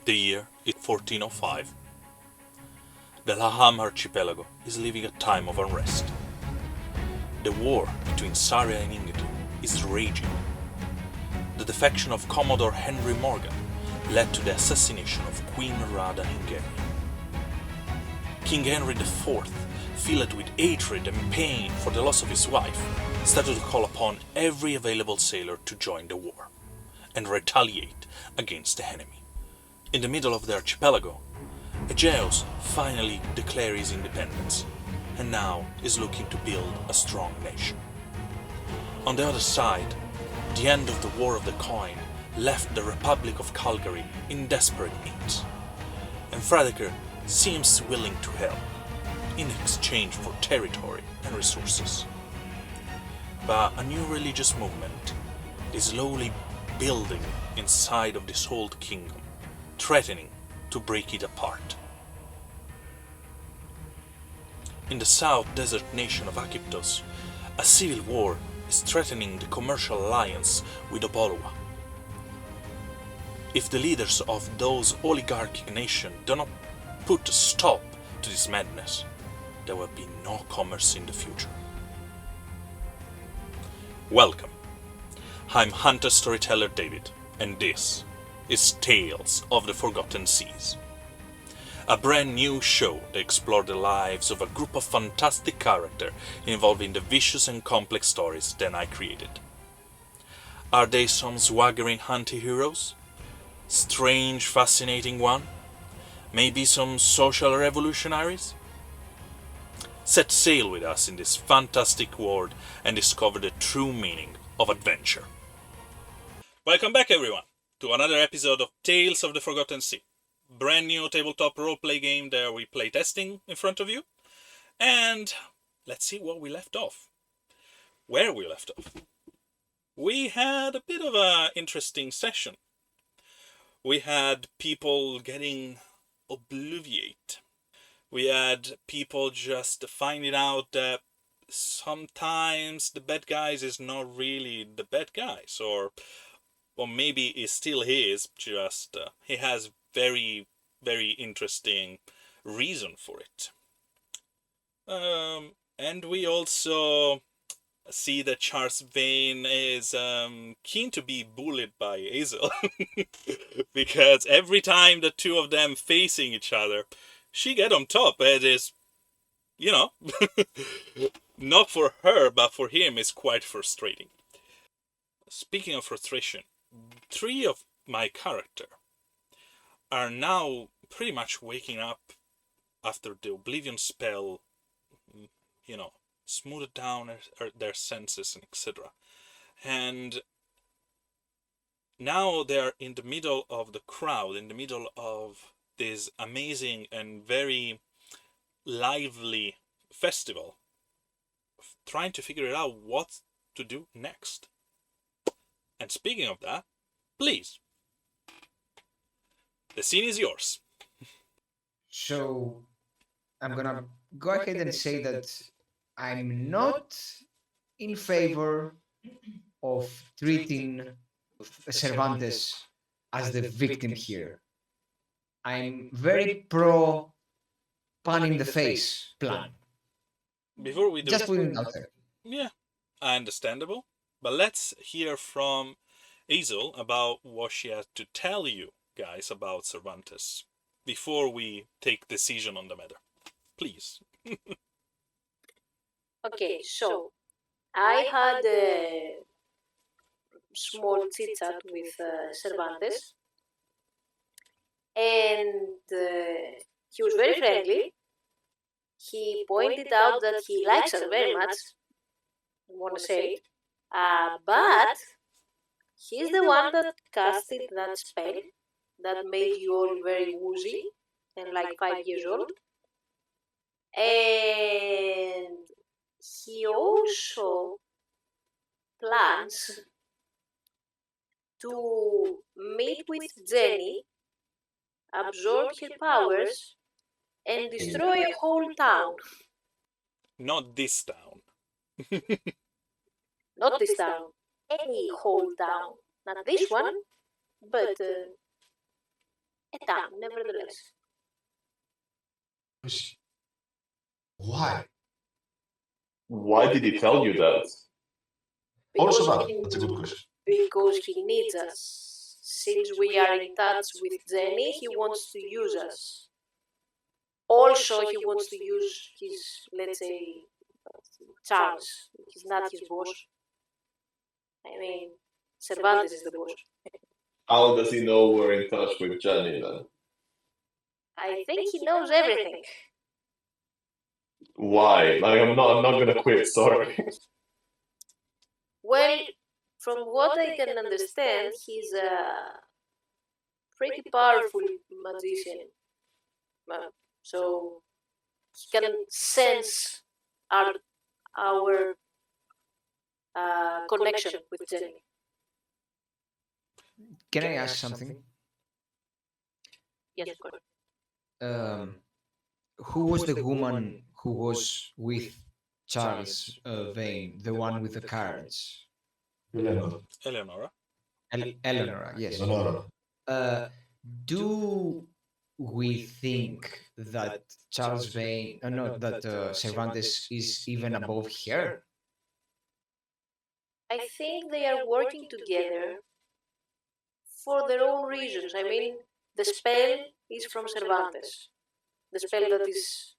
The year is 1405. The Laham archipelago is living a time of unrest. The war between Saria and Ingatu is raging. The defection of Commodore Henry Morgan led to the assassination of Queen Rada Hingeri. King Henry IV, filled with hatred and pain for the loss of his wife, started to call upon every available sailor to join the war and retaliate against the enemy. In the middle of the archipelago, Aegeus finally declared his independence and now is looking to build a strong nation. On the other side, the end of the War of the Coin left the Republic of Calgary in desperate need, and Fredegar seems willing to help in exchange for territory and resources. But a new religious movement is slowly building inside of this old kingdom, threatening to break it apart. In the south desert nation of Aegyptos, a civil war is threatening the commercial alliance with Obolua. If the leaders of those oligarchic nations do not put a stop to this madness, there will be no commerce in the future. Welcome. I'm Hunter Storyteller David, and this is Tales of the Forgotten Seas. A brand new show that explores the lives of a group of fantastic characters involving the vicious and complex stories that I created. Are they some swaggering anti-heroes? Strange, fascinating one? Maybe some social revolutionaries? Set sail with us in this fantastic world and discover the true meaning of adventure. Welcome back everyone to another episode of Tales of the Forgotten Sea. Brand new tabletop roleplay game that we play testing in front of you. And let's see what we left off. Where we left off. We had a bit of an interesting session. We had people getting obliviate. We had people just finding out that sometimes the bad guys is not really the bad guys, or maybe it still is, just he has very, very interesting reason for it. And we also see that Charles Vane is keen to be bullied by Hazel because every time the two of them facing each other, she get on top. It is, not for her, but for him, is quite frustrating. Speaking of frustration, three of my character are now pretty much waking up after the Oblivion spell, smoothed down their senses and etc. And now they're in the middle of the crowd, in the middle of this amazing and very lively festival, trying to figure out what to do next. And speaking of that, please, the scene is yours. So I'm gonna go ahead and say that I'm not in favor of treating Cervantes as the victim here. I'm very pro pun in the face plan. Before we do Just that, putting it out there. yeah, understandable. But let's hear from Hazel about what she had to tell you guys about Cervantes before we take decision on the matter. Please. Okay, so I had a small chit chat with Cervantes, and he was very friendly. He pointed out that he likes us very much. I want to say it, but he's the one that casted that spell that made you all very woozy and like 5 years old. And he also plans to meet with Jenny, absorb her powers, and destroy a whole town. Not this town. Not this town, a whole town. Not this one, but a town, nevertheless. Why? Why did he tell you that? Because That's a good question. because he needs us. Since we are in touch with Jenny, he wants to use us. Also, he wants to use his, let's say, Charles. He's not his boss. I mean, Cervantes is the boss. How does he know we're in touch with Jenny then? I think he knows everything. Why? Like I'm not gonna quit, sorry. Well, from what I can understand, he's a pretty powerful magician. So he can sense our connection with Jenny. Can I ask something? Yes, of course. Who was the woman who was with Charles Vane, the one with the cards? Eleanor. Eleonora. Eleanor, yes. Eleanor. Do we think that Charles Vane, no, that Cervantes is even above her? I think they are working together for their own reasons. I mean, the spell is from Cervantes. The spell that is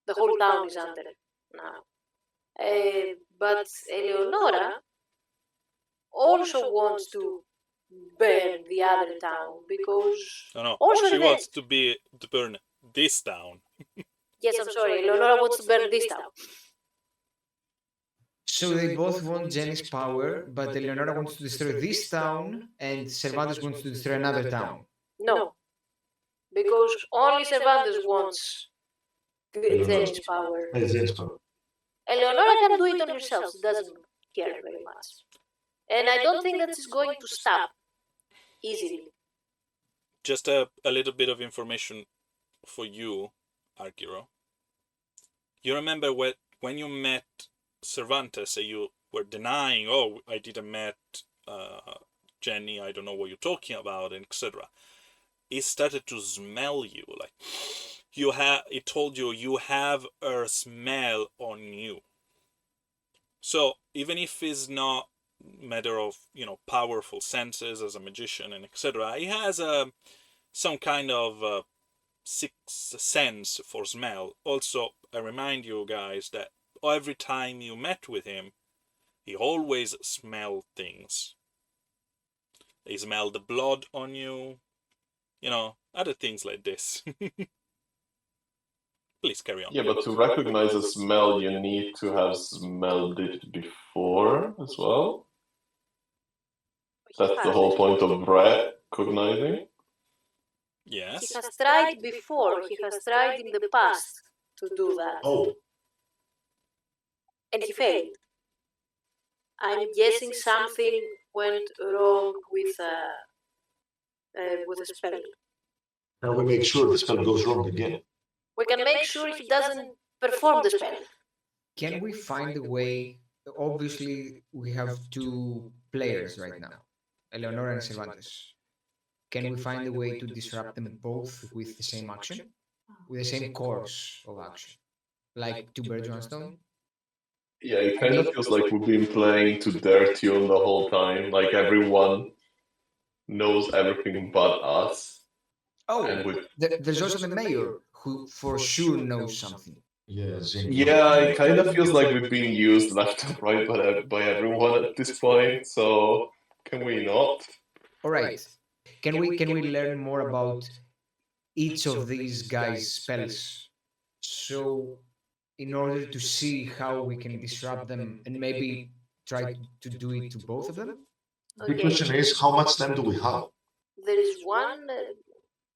the whole town is under now. But Eleonora also wants to burn the other town because No, also she the- wants to burn this town. Yes, I'm sorry. Eleonora wants to burn this town. So they both want Jenny's power, but Eleonora wants to destroy this town, and Cervantes wants to destroy another town. No, because only Cervantes wants Jenny's power. Eleonora can do it on herself. She doesn't care very much. And I don't think that she's going to stop easily. Just a little bit of information for you, Argiro. You remember when you met Cervantes, you were denying, oh, I didn't met Jenny, I don't know what you're talking about, etc. He started to smell you, like he told you you have her smell on you. So even if it's not matter of powerful senses as a magician and etc., he has some kind of sixth sense for smell. Also, I remind you guys that every time you met with him, he always smelled things. He smelled the blood on you, other things like this. Please carry on. Yeah, but to recognize a smell, you need to have smelled it before as well. That's the whole point of recognizing. Yes. He has tried before. He has tried in the past to do that. Oh. And he failed. I'm guessing something went wrong with a spell. Now we make sure the spell goes wrong again. We can make sure he doesn't perform the spell. Can we find a way? Obviously, we have two players right now, Eleonora and Cervantes. Can we find a way to disrupt them both with the same action? With the same course of action? Like two birds, one stone? Yeah, it kind of feels like we've been playing to their tune the whole time. Like everyone knows everything but us. Oh, And there's also the mayor who for sure knows something. yeah, it kind of feels like we've been used left and right by everyone at this point. So can we not? All right. Can we learn more about each of these guys' spells? So, in order to see how we can disrupt them and maybe try to do it to both of them? The question is, how much time do we have? There is one.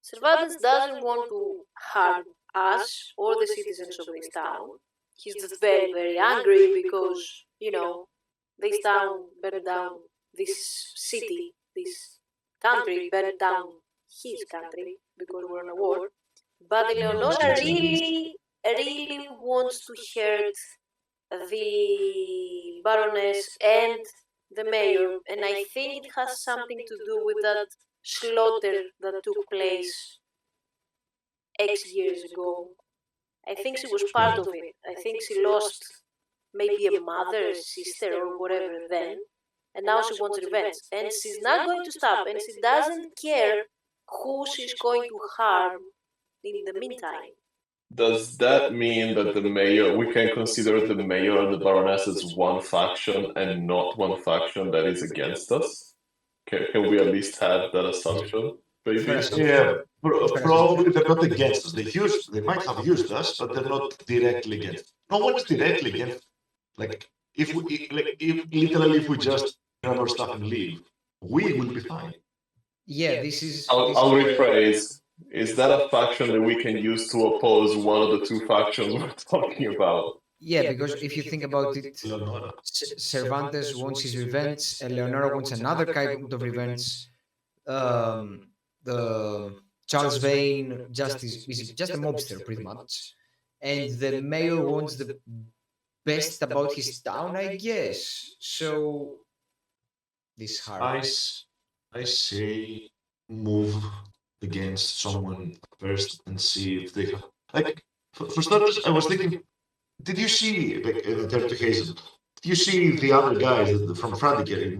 Cervantes doesn't want to harm us or the citizens of this town. He's just very, very angry because, this town burned down this city, this country burned down his country because we're in a war. But Eleonora really, really wants to hurt the Baroness and the mayor, and I think it has something to do with that slaughter that took place X years ago. I think she was part of it. I think she lost maybe a mother, a sister, or whatever then, and now she wants revenge. And she's not going to stop, and she doesn't care who she's going to harm in the meantime. Does that mean that the mayor, we can consider the mayor and the baroness as one faction and not one faction that is against us? Can we at least have that assumption? Maybe? Fair assumption. Yeah, Fair probably they're not against us. They might have used us, but they're not directly against. No one's directly against. Like if we just grab our stuff and leave, we will be fine. Yeah, this is. I'll rephrase. Is that a faction that we can use to oppose one of the two factions we're talking about? Yeah, because if you think about it, Leonora. Cervantes wants his revenge, and Leonora wants another kind of revenge. The Charles Vane is just a mobster, pretty much, and the mayor wants the best about his town, I guess. So this is hard. I say move against someone first and see if they have. Like for starters, I was thinking, did you see the Dirty Hazel? Did you see the other guys from Fradiker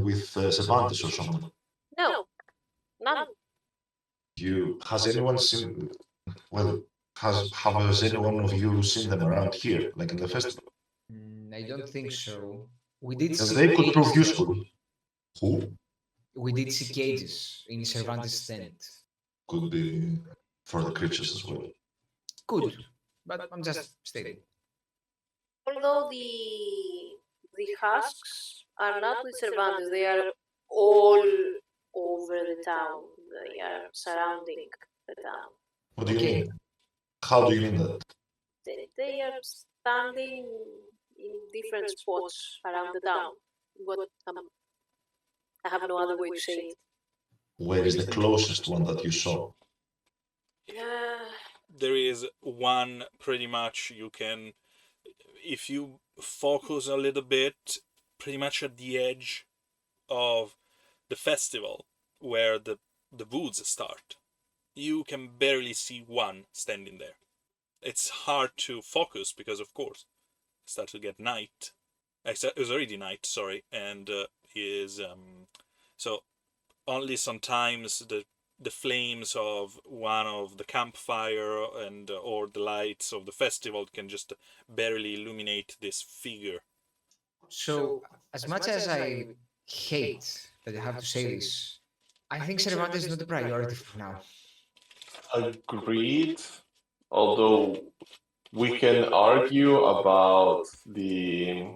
with Cervantes or someone? No, none. Has anyone seen? Well, has anyone of you seen them around here, like in the festival? I don't think so. We did Because see they could prove cages. useful. Who? We did see cages in Cervantes' tent. Could be for the creatures as well. Good, but I'm just stating. Although the husks are not with Cervantes, they are all over the town. They are surrounding the town. What do you mean? How do you mean that? They are standing in different spots around the town. What I have no other way to say it. Where is the closest one that you saw? There is one pretty much you can, if you focus a little bit, pretty much at the edge of the festival where the woods start. You can barely see one standing there. It's hard to focus because, of course, it starts to get night. It was already night, sorry, and so only sometimes the flames of one of the campfire and or the lights of the festival can just barely illuminate this figure. So, as much as I hate that I have to say this, I think Cervantes is not a priority for now. Agreed. Although we can argue about the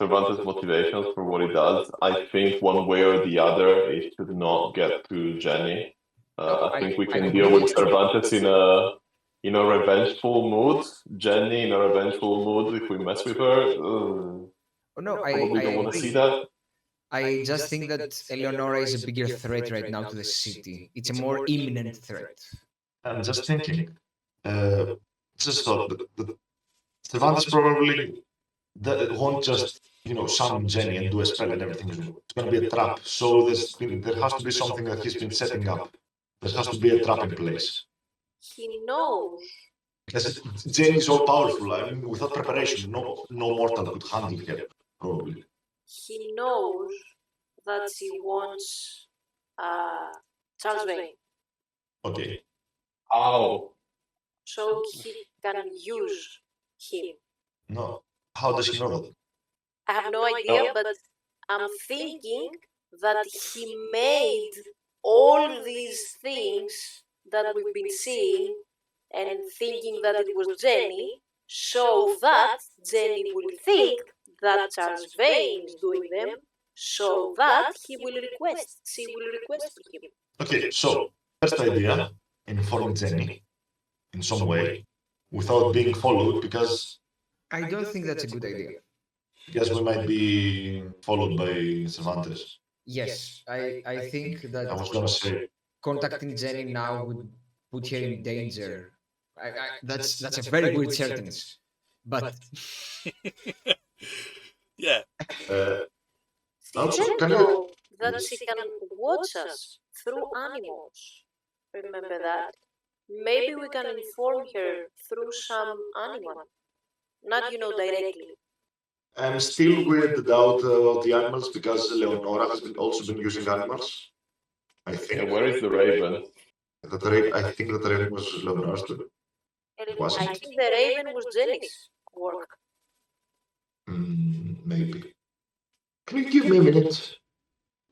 Cervantes' motivations for what he does. I think one way or the other it should not get to Jenny. I think we can deal with Cervantes in a revengeful mood. Jenny in a revengeful mood if we mess with her. No, I don't want to agree. see that. I just think that Eleonora is a bigger threat right now to the city. It's a more imminent threat. I'm just thinking. Just thought that Cervantes probably won't just summon Jenny and do a spell and everything. It's going to be a trap. So there has to be something that he's been setting up. There has to be a trap in place. He knows. Because Jenny is all powerful. I mean, without preparation, no mortal could handle her. Probably. He knows that she wants Charles Vane. Okay. How? So he can use him. No. How does he know that? I have no idea, but I'm thinking that he made all these things that we've been seeing and thinking that it was Jenny, so that Jenny will think that Charles Vane is doing them, so that she will request for him. Okay, so first idea, inform Jenny in some way without being followed, because I don't think that's a good idea. Because we might be followed by Cervantes. Yes, I think that I was gonna say contacting Jenny now would put her in danger. That's a very weird sentence, but Yeah. Also, See, can though, that Yes. she can watch us through animals. Remember that? Maybe we can inform her through some animal, not directly. I'm still weirded out about the animals because Leonora has been also been using animals. I think. And where is the raven? I think that the raven was Leonora's too. Was I it? think the raven was Jenny's work. Maybe. Can you give me a minute?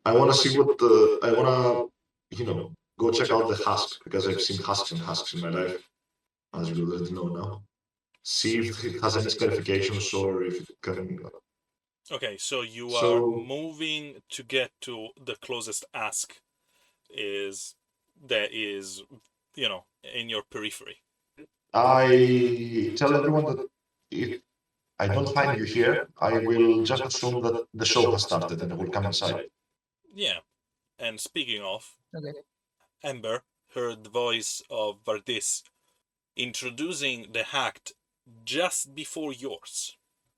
I want to see what the. I want to, go check out the husk because I've seen husks and husks in my life, as you already know now. See if it has any scarifications or if it can. Okay, so you are So moving to get to the closest ask that is, in your periphery. I tell everyone that if I don't find you here, I will just assume that the show has started and I will come inside. Yeah, and speaking of, Okay. Ember heard the voice of Vardis introducing the act just before yours.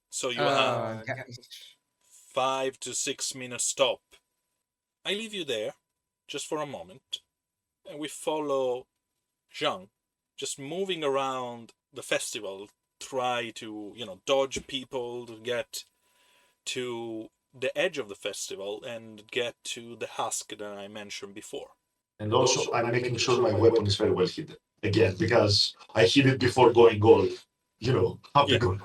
So you have Guys. 5 to 6 minutes stop. I leave you there, just for a moment, and we follow Zhang, just moving around the festival, try to, dodge people to get to the edge of the festival and get to the husk that I mentioned before. And also, I'm making sure my weapon is very well hidden. Again, because I hid it before going gold. Happy Yeah. go.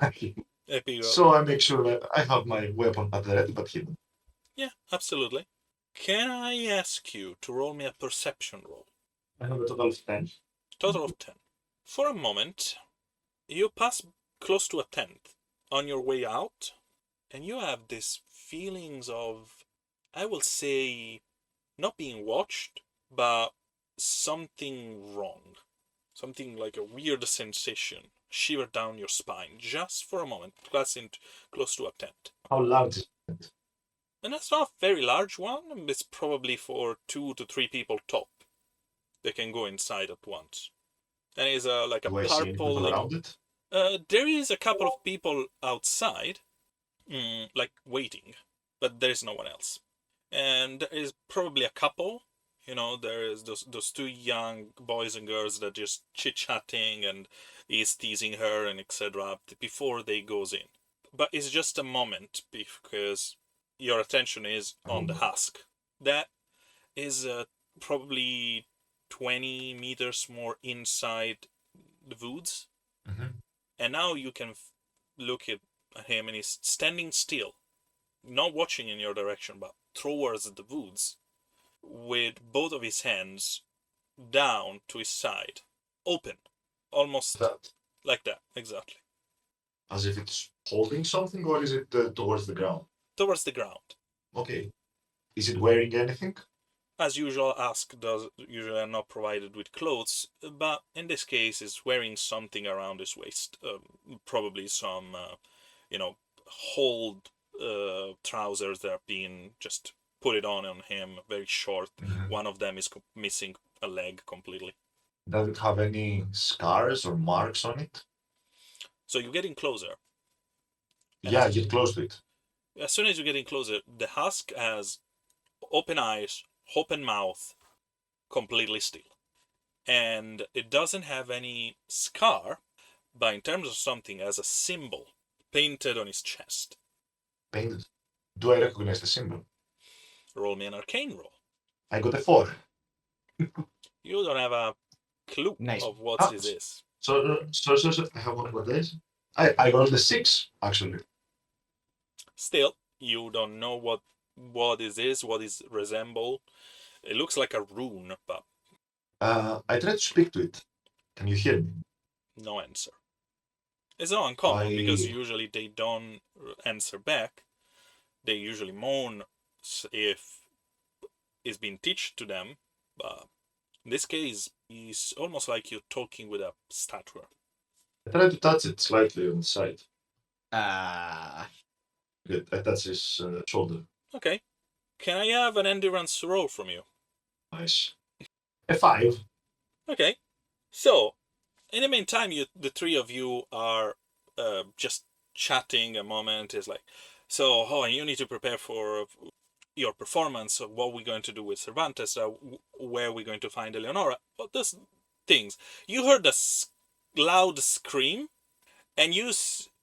Epic. So I make sure that I have my weapon at the ready but hidden. Yeah, absolutely. Can I ask you to roll me a perception roll? I have a total of 10. Total of 10. For a moment, you pass close to a tent on your way out, and you have these feelings of, I will say, not being watched, but something wrong. Something like a weird sensation shiver down your spine just for a moment, close to a tent. How large is it? And that's not a very large one. It's probably for 2 to 3 people top. They can go inside at once. And it's like a Do I see any people purple. around it? There is a couple of people outside, like waiting, but there is no one else. And there is probably a couple. There is those 2 young boys and girls that just chit-chatting and is teasing her and etc. before they goes in. But it's just a moment because your attention is on the husk. That is probably 20 meters more inside the woods. Mm-hmm. And now you can look at him and he's standing still, not watching in your direction, but towards the woods, with both of his hands down to his side, open, almost That. like that, exactly, As if it's holding something, or is it towards the ground? towards the ground. Okay. Is it wearing anything? As usual, Ask does usually are not provided with clothes, but in this case is wearing something around his waist, probably some, hold trousers that are being just put it on him, very short. Mm-hmm. One of them is missing a leg completely. Does it have any scars or marks on it? So you're getting closer. Yeah, I get close to it. As soon as you're getting closer, the husk has open eyes, open mouth, completely still. And it doesn't have any scar, but in terms of something, as a symbol painted on his chest. Painted. Do I recognize the symbol? Roll me an arcane roll. I got a 4. You don't have a clue Nice. of what Ah, this is. So, I have one more days. I rolled a 6, actually. Still, you don't know what this is, what is resemble. It looks like a rune, but I tried to speak to it. Can you hear me? no answer. It's not uncommon because usually they don't answer back. They usually moan if it's been taught to them, but in this case, it's almost like you're talking with a statue. I tried to touch it slightly on the side. Ah. Good. I touch his shoulder. Okay. Can I have an endurance roll from you? Nice. A 5. Okay. So, in the meantime, the 3 of you are just chatting a moment. It's like, so, you need to prepare for your performance, of what we're going to do with Cervantes, where we're going to find Eleonora, all those things. You heard a loud scream, and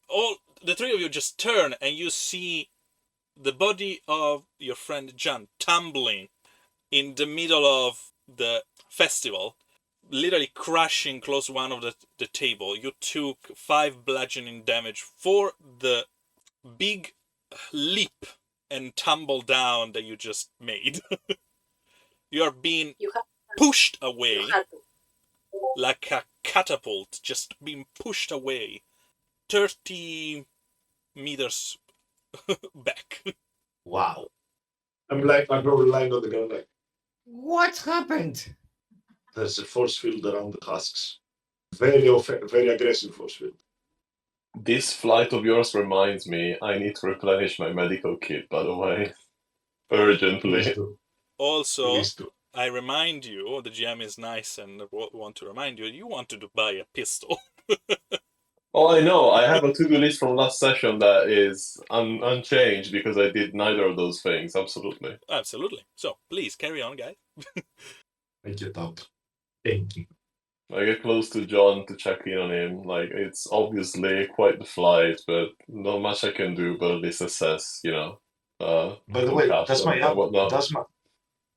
all the three of you just turn, and you see the body of your friend Jan tumbling in the middle of the festival, literally crashing close to one of the table. You took 5 bludgeoning damage for the big leap and tumble down that you just made. You are being You have pushed you away had to. like a catapult, just being pushed away 30 meters back. Wow. I'm probably lying on the ground like, What happened? there's a force field around the husks. Very aggressive force field. This flight of yours reminds me I need to replenish my medical kit, by the way. Please Urgently. do. Also, Please do. I remind you, the GM is nice and want to remind you, you wanted to buy a pistol. Oh, I know. I have a to-do list from last session that is unchanged because I did neither of those things. Absolutely. Absolutely. So, please, carry on, guys. I get out. Thank you. I get close to John to check in on him. Like, it's obviously quite the flight, but not much I can do but at least assess, By the way, compassion and whatnot.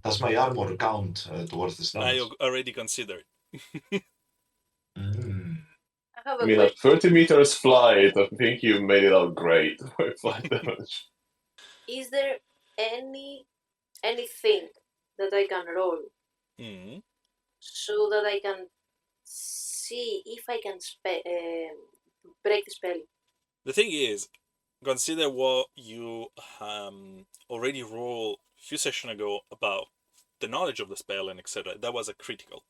does my armor count towards the I stunts? already considered it. Mm. I have I a mean, question. at 30 meters flight, I think you made it out great with flight damage. Is there anything that I can roll Mhm. so that I can see if I can break the spell? The thing is, consider what you already rolled a few sessions ago about the knowledge of the spell and etc. That was a critical.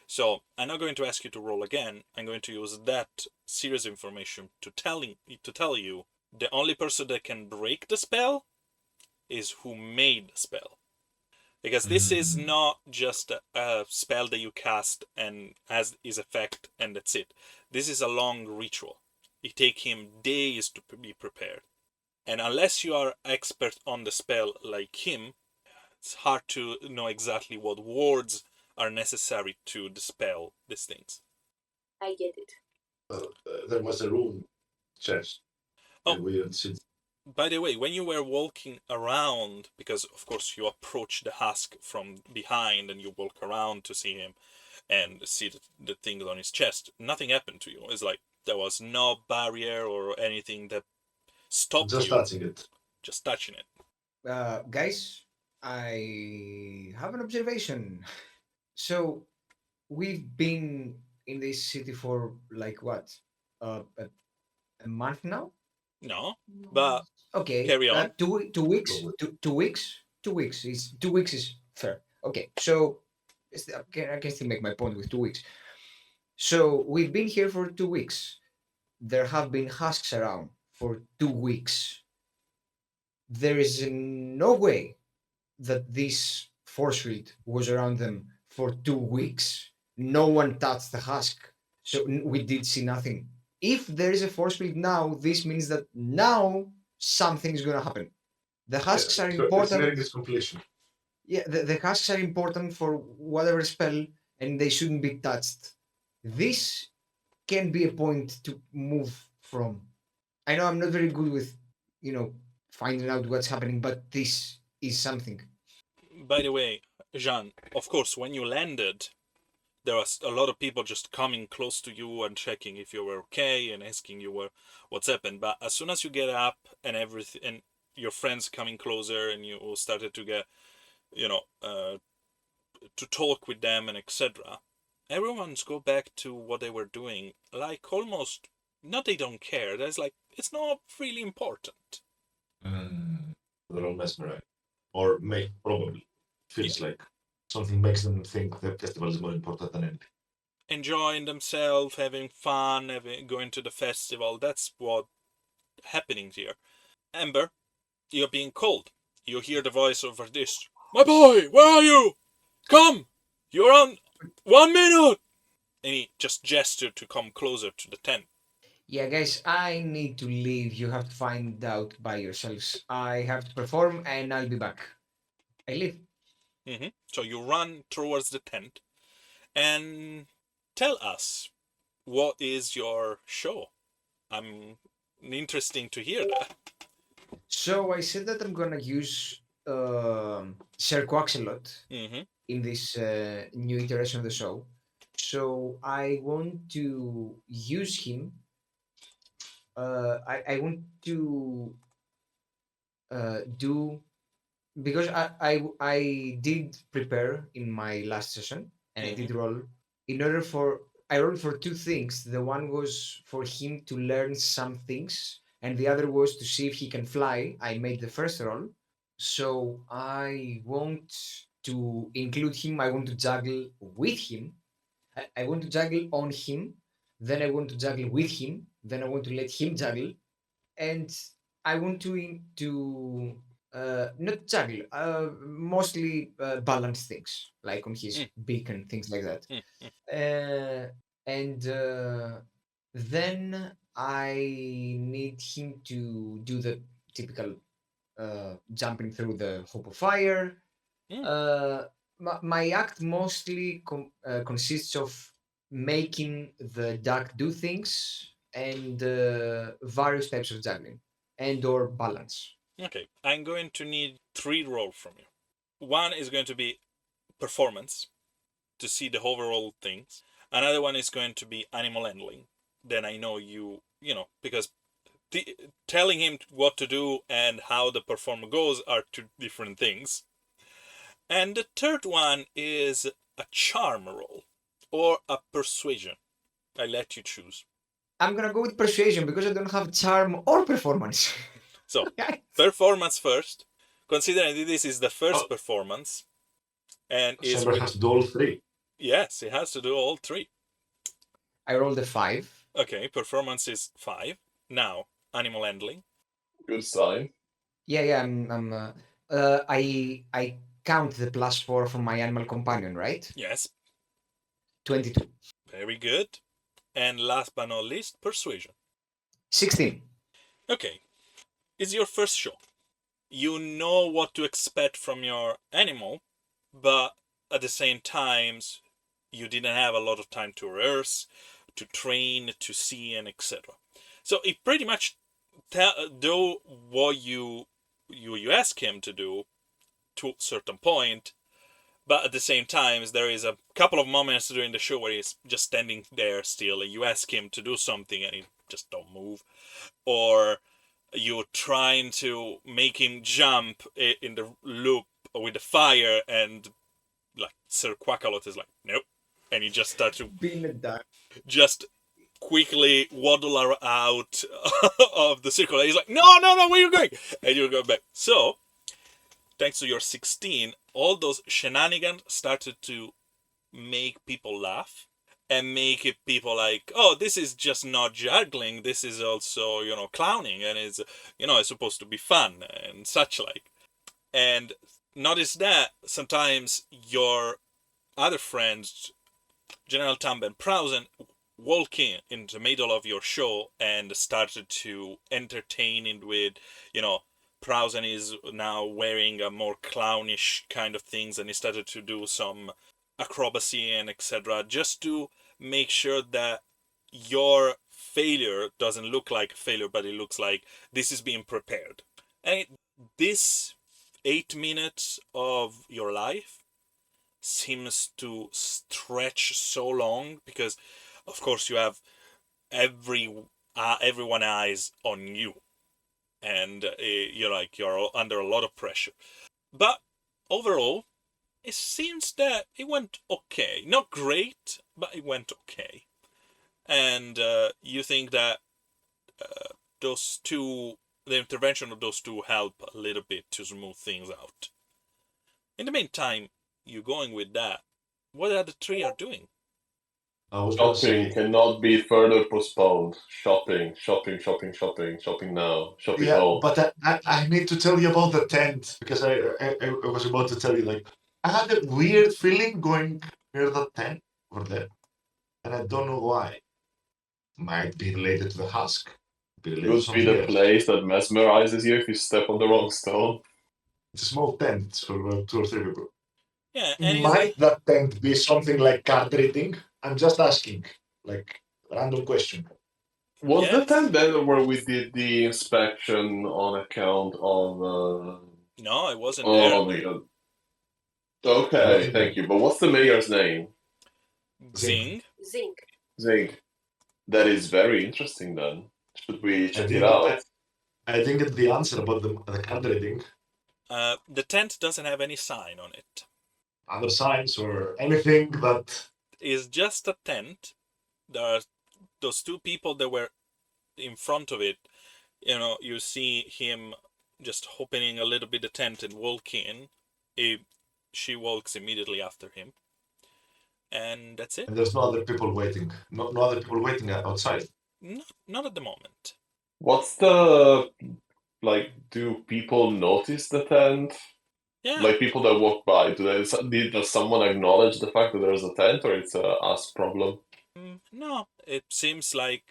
So I'm not going to ask you to roll again. I'm going to use that series of information to tell you the only person that can break the spell is who made the spell. Because this is not just a spell that you cast and has its effect and that's it. This is a long ritual. It takes him days to be prepared. And unless you are expert on the spell like him, it's hard to know exactly what words are necessary to dispel these things. I get it. There was a room chest. Oh. We had sit. By the way, when you were walking around, because of course you approach the husk from behind and you walk around to see him and see the things on his chest, nothing happened to you. It's like there was no barrier or anything that stopped Just you. touching it. Just touching it. Guys, I have an observation. So we've been in this city for like what, a month now? No, but Okay, carry on. 2 weeks. Slowly. 2 weeks. 2 weeks is 2 weeks is fair. Okay, so I can still make my point with 2 weeks. So we've been here for 2 weeks. There have been husks around for 2 weeks. There is no way that this force field was around them for 2 weeks. No one touched the husk, so we did see nothing. If there is a force field now, this means that now something is going to happen. The husks are It's important. nearing its completion. Yeah, the husks are important for whatever spell, and they shouldn't be touched. This can be a point to move from. I know I'm not very good with, finding out what's happening, but this is something. By the way, Jean, of course, when you landed, there was a lot of people just coming close to you and checking if you were okay and asking you what's happened. But as soon as you get up and everything, and your friends coming closer, and you started to get, to talk with them and etc. Everyone's go back to what they were doing, like almost not they don't care. There's like it's not really important. They're all mesmerized. Or probably feels like something makes them think the festival is more important than anything. Enjoying themselves, having fun, going to the festival. That's what happening here. Amber, you're being called. You hear the voice over this. My boy, where are you? Come! You're on 1 minute! And he just gestured to come closer to the tent. Yeah, guys, I need to leave. You have to find out by yourselves. I have to perform and I'll be back. I live. So you run towards the tent and tell us, what is your show? I'm interesting to hear that. So I said that I'm gonna use Sir Quaxelot Mm-hmm. in this new iteration of the show. So I want to use him. I want to do because I did prepare in my last session and I did roll in order for I rolled for two things. The one was for him to learn some things, and the other was to see if he can fly. I made the first roll, so I want to include him. I want to juggle with him. I want to juggle on him. Then I want to juggle with him. Then I want to let him juggle, and I want to not juggle, mostly balance things like on his beak and things like that. And then I need him to do the typical jumping through the hoop of fire. My act mostly consists of making the duck do things and various types of juggling and or balance. Okay, I'm going to need 3 rolls from you. One is going to be performance, to see the overall things. Another one is going to be animal handling. Then I know because telling him what to do and how the performance goes are 2 different things. And the third one is a charm roll or a persuasion. I let you choose. I'm gonna go with persuasion because I don't have charm or performance. So, performance first. Considering this is the first performance, and is Saber has to do all 3. Yes, it has to do all 3. I rolled a 5. Okay, performance is 5. Now, animal handling. Good sign. Yeah. I count the +4 from my animal companion, right? Yes. 22. Very good. And last but not least, persuasion. 16. Okay, it's your first show. You know what to expect from your animal, but at the same time, you didn't have a lot of time to rehearse, to train, to see, and etc. So it pretty much do what you ask him to do to a certain point, but at the same time, there is a couple of moments during the show where he's just standing there still, and you ask him to do something and he just don't move, or you're trying to make him jump in the loop with the fire, and like Sir Quackalot is like, nope, and he just starts to Being a duck. just quickly waddle out of the circle. He's like, no, where are you going? And you go back. So, thanks to your 16, all those shenanigans started to make people laugh and make it people like, oh, this is just not juggling. This is also, clowning, and it's, it's supposed to be fun and such like. And notice that sometimes your other friends, General Thumb and Prowsen, walk in the middle of your show and started to entertain it with, Prowsen is now wearing a more clownish kind of things, and he started to do some acrobacy and etc. just to make sure that your failure doesn't look like a failure, but it looks like this is being prepared. And this 8 minutes of your life seems to stretch so long because, of course, you have everyone eyes on you, and you're under a lot of pressure. But overall, it seems that it went okay. Not great, but it went okay. And you think that the intervention of those two help a little bit to smooth things out. In the meantime, you're going with that. What are the 3 are doing? Shopping cannot be further postponed. Shopping now. Shopping all. But I need to tell you about the tent because I was about to tell you, like, I had a weird feeling going near the tent over there, and I don't know why. Might be related to the husk. Could be the place that mesmerizes you if you step on the wrong stone. It's a small tent. It's for 2 or 3 people. Yeah, and Might that tent be something like card reading? I'm just asking, like, random question. Was the Yes. time then where we did the inspection on account of? No, I wasn't there. Oh my god. Okay, thank you. But what's the mayor's name? Zing. Zinc. Zing. That is very interesting. Then should we check it think- out? I think it's the answer about the card reading. The tent doesn't have any sign on it. Other signs or anything that It's just a tent. There are those two people that were in front of it. You know, you see him just opening a little bit the tent and walk in. She walks immediately after him. And that's it. and there's no other people waiting. No other people waiting outside. Not at the moment. What's the like? Do people notice the tent? Yeah. Like people that walk by, does someone acknowledge the fact that there's a tent, or it's a us problem? No, it seems like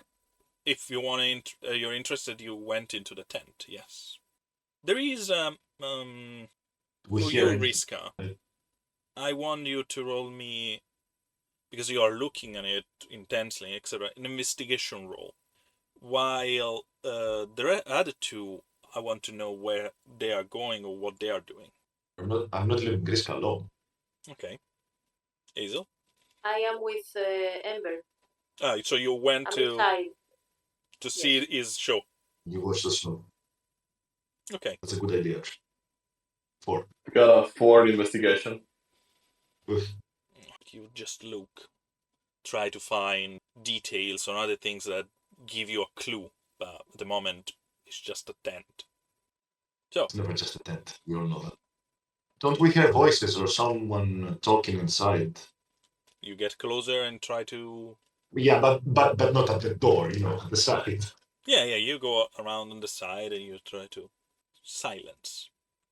if you want to, you're interested, you went into the tent. Yes, there is We for hear you, it. Riska. I want you to roll me, because you are looking at it intensely, etc. An investigation roll. While the other two, I want to know where they are going or what they are doing. I'm not leaving Griska alone. Okay, Hazel. I am with Ember. So you went I'm inside. to see his show. You watch the snow. Okay. That's a good idea. 4. Got a 4 investigation. Oof. You just look, try to find details or other things that give you a clue, but at the moment it's just a tent. So It's never just a tent. We all know that. Don't we hear voices or someone talking inside? you get closer and try to. Yeah, but not at the door. At the side. Yeah, you go around on the side and you try to silence.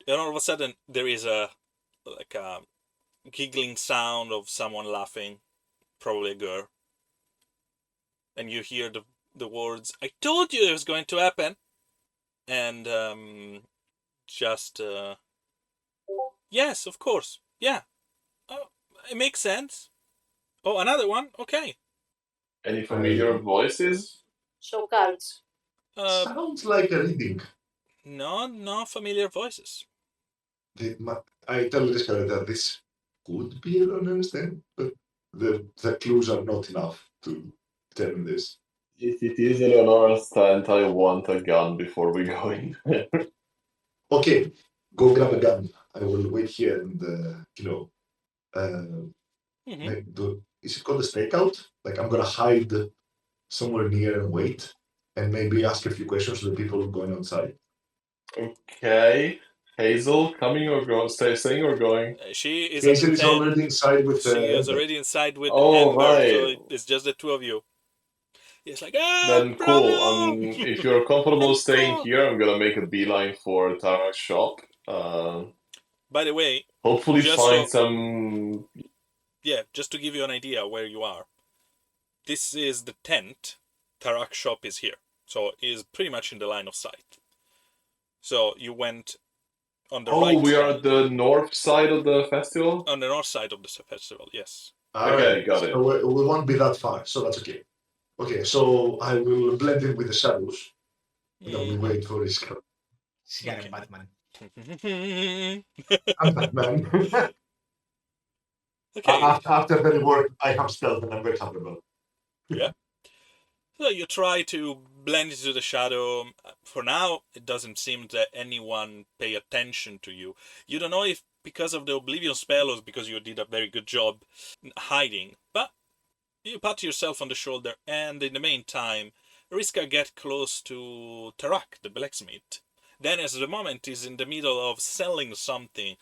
And all of a sudden there is a giggling sound of someone laughing, probably a girl. And you hear the words, "I told you it was going to happen." And just yes, of course, yeah. Oh, it makes sense. Oh, another one. Okay. Any familiar voices? Show cards. Sounds like a reading. No familiar voices. I tell this guy that this could be an understand, but the clues are not enough to tell me this. If it is Eleonora's tent, I want a gun before we go in. Okay, go grab a gun. I will wait here and is it called a stakeout? Like I'm gonna hide somewhere near and wait, and maybe ask a few questions to the people going outside. Okay. Hazel, coming or going? Staying or going? She is Hazel at the is tent. already inside with. She is Ember. already inside with Oh, Ember, right. so it's just the two of you. It's like, Then bravo! cool. If you're comfortable Let's staying go. here, I'm gonna make a beeline for Tara's shop. By the way, Hopefully just find so- some. yeah, just to give you an idea where you are. This is the tent. Tarak's shop is here, so it is pretty much in the line of sight. So you went on the right. Oh, we are at the north side of the festival? On the north side of the festival, yes. Okay, got it. So we won't be that far, so that's okay. Okay, so I will blend in with the shadows, and then we wait for his car. She got Okay. a Batman. I'm Batman. Okay. After the work, I have stealth, and I'm very happy about it. Yeah. So you try to blend into the shadow. For now, it doesn't seem that anyone pay attention to you. You don't know if because of the Oblivion spell or because you did a very good job hiding, but you pat yourself on the shoulder, and in the meantime, Riska get close to Tarak, the blacksmith. Then, as the moment is in the middle of selling something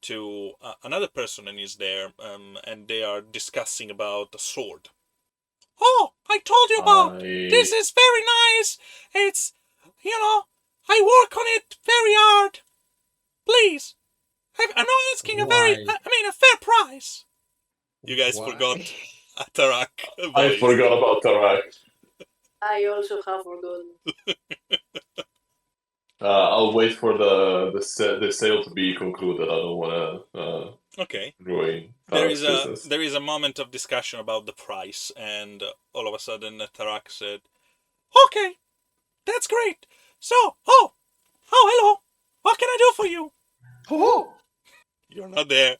to another person and is there, and they are discussing about the sword. Oh, I told you about. This is very nice. It's, I work on it very hard. Please, I'm not asking a fair price. You guys Why? forgot Tarak. I forgot about Tarak. I also have forgotten. I'll wait for the sale to be concluded. I don't want to Okay. ruin There Tarak's business. there is a moment of discussion about the price, and all of a sudden Tarak said, "Okay, that's great. So, oh, hello. What can I do for you?" Oh, You're not there.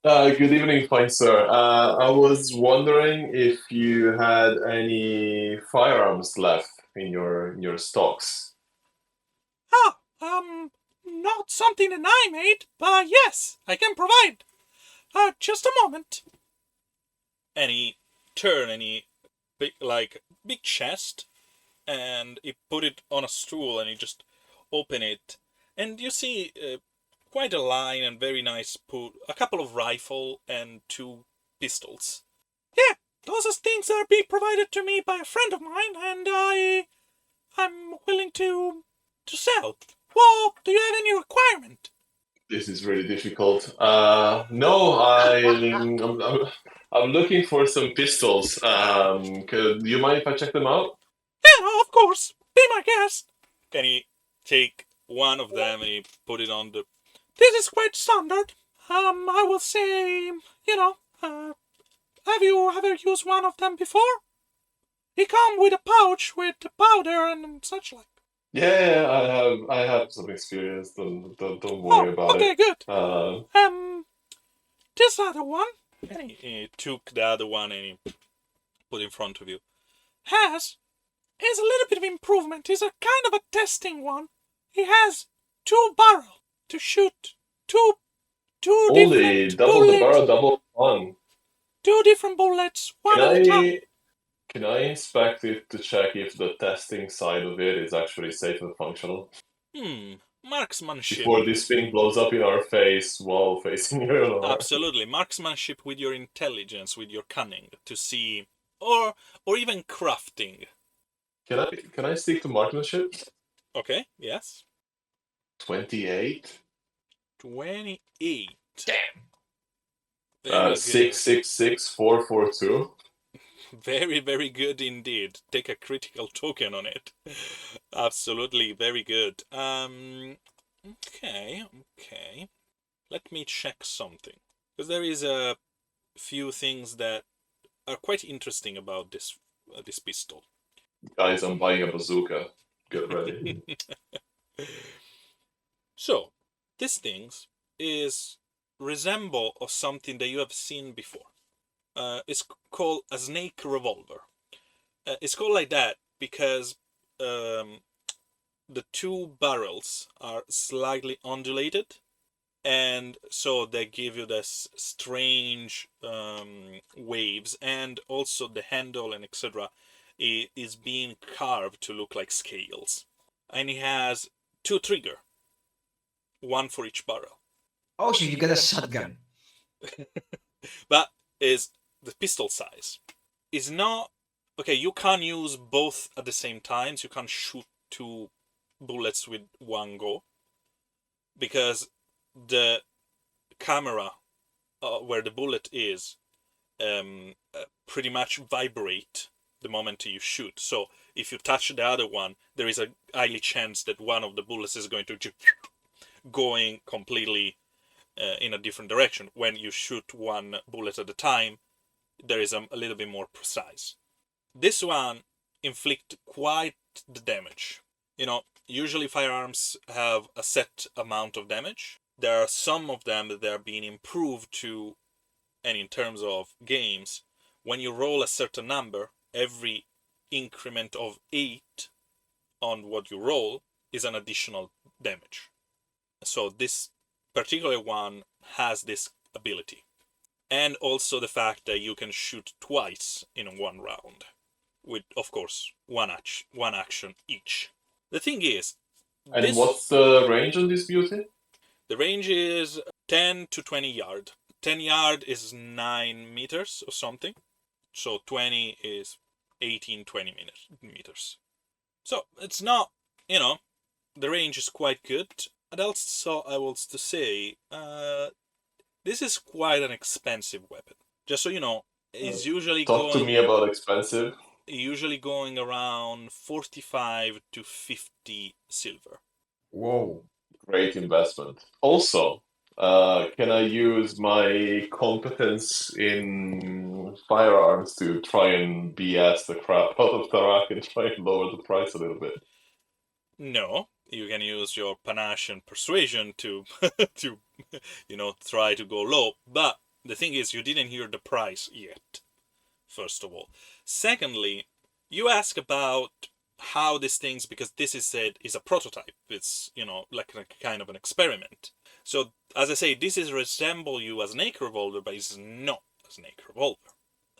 Good evening, fine sir. I was wondering if you had any firearms left in your stocks. Ah, not something that I made, but yes, I can provide. Just a moment. And he turned and he big chest, and he put it on a stool and he just opened it, and you see quite a line and very nice put a couple of rifle and 2 pistols. Yeah, those are things that are being provided to me by a friend of mine, and I'm willing to sell. Well, do you have any requirement? This is really difficult. No, I'm looking for some pistols. Do you mind if I check them out? Yeah, no, of course. Be my guest. Can he take one of them and he put it on the... This is quite standard. I will say, have you ever used one of them before? He come with a pouch with powder and such like. Yeah, I have some experience. Don't worry about okay, it. good. Uh, This other one, and he took the other one and he put in front of you, is a little bit of improvement. It's a kind of a testing one. He has 2 barrel to shoot two Only different double the bullets. barrel, double fun. 2 different bullets, one at a time. Can I inspect it to check if the testing side of it is actually safe and functional? Marksmanship. Before this thing blows up in our face while facing you. Absolutely, marksmanship with your intelligence, with your cunning, to see, or even crafting. Can I stick to marksmanship? Okay, yes. 28. 28. damn. Very good. 666442. Very, very good indeed. Take a critical token on it. Absolutely, very good. Okay. Let me check something. Because there is a few things that are quite interesting about this pistol. Guys, I'm buying a bazooka. Get ready. So, this thing is resemble of something that you have seen before. It's called a snake revolver. It's called like that because the 2 barrels are slightly undulated, and so they give you this strange waves, and also the handle and etc. is being carved to look like scales. And it has 2 trigger, 1 for each barrel. Oh, so you got a shotgun. But is the pistol size is not okay. You can't use both at the same time. So you can't shoot 2 bullets with one go, because the camera where the bullet is pretty much vibrate the moment you shoot. So if you touch the other one, there is a highly chance that one of the bullets is going to going completely in a different direction. When you shoot 1 bullet at a time, there is a little bit more precise. This one inflict quite the damage. Usually firearms have a set amount of damage. There are some of them that are being improved to, and in terms of games, when you roll a certain number, every increment of 8 on what you roll is an additional damage. So this particular one has this ability. And also the fact that you can shoot twice in 1 round, with, of course, one action each. The thing is... And what's the range on this beauty? The range is 10 to 20 yard. 10 yard is 9 meters or something. So 20 is 18, 20 meters. So it's not, the range is quite good. And also I was to say, this is quite an expensive weapon. Just so you know, it's usually Talk to me about expensive. Usually going around 45 to 50 silver. Whoa. Great investment. Also, can I use my competence in firearms to try and BS the crap out of Tarak and try and lower the price a little bit? No, you can use your panache and persuasion to to try to go low, but the thing is you didn't hear the price yet, first of all. Secondly, you ask about how these things, because this is a prototype, it's like a kind of an experiment. So as I say, this is resemble you as an AK revolver, but it's not as an AK revolver.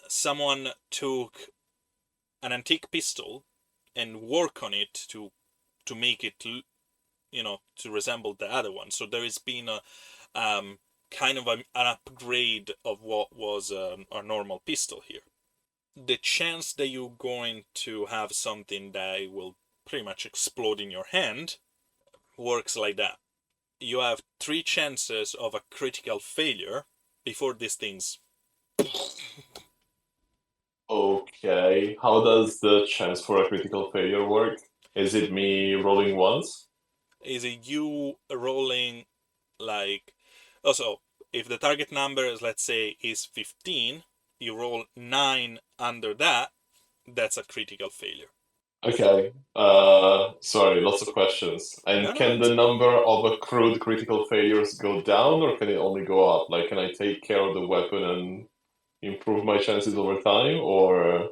Someone took an antique pistol and work on it to make it to resemble the other one. So there has been a kind of an upgrade of what was a normal pistol here. The chance that you're going to have something that will pretty much explode in your hand works like that. You have 3 chances of a critical failure before these things. Okay, how does the chance for a critical failure work? Is it me rolling once? Is it you rolling like also if the target number is, let's say, is 15, you roll 9 under that, that's a critical failure. Okay, sorry, lots of questions. And No, can it's the number of accrued critical failures go down, or can it only go up? Like, can I take care of the weapon and improve my chances over time, or...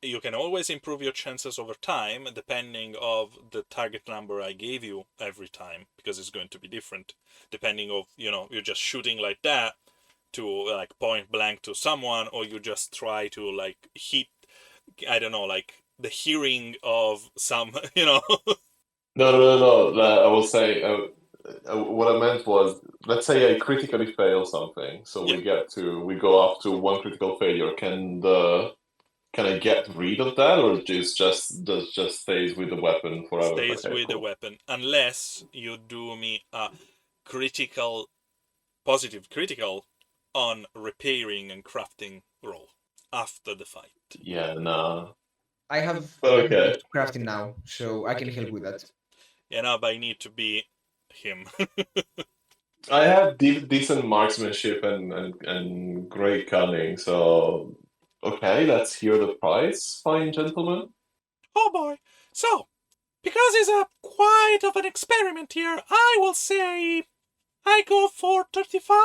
you can always improve your chances over time depending of the target number I gave you every time, because it's going to be different depending of you're just shooting like that to like point blank to someone, or you just try to like hit, I don't know, like the hearing of some No. I was saying, what I meant was, let's say I critically fail something, so Yeah. we go up to 1 critical failure. Can I get rid of that, or just stays with the weapon forever? Stays Okay, with the cool. weapon unless you do me a critical, positive critical on repairing and crafting roll after the fight. Yeah, nah. I have Okay. crafting now, so I can help with that. But I need to be him. I have decent marksmanship and great cunning, so okay, let's hear the price, fine gentlemen. Oh boy. So, because it's a quite of an experiment here, I will say I go for 35.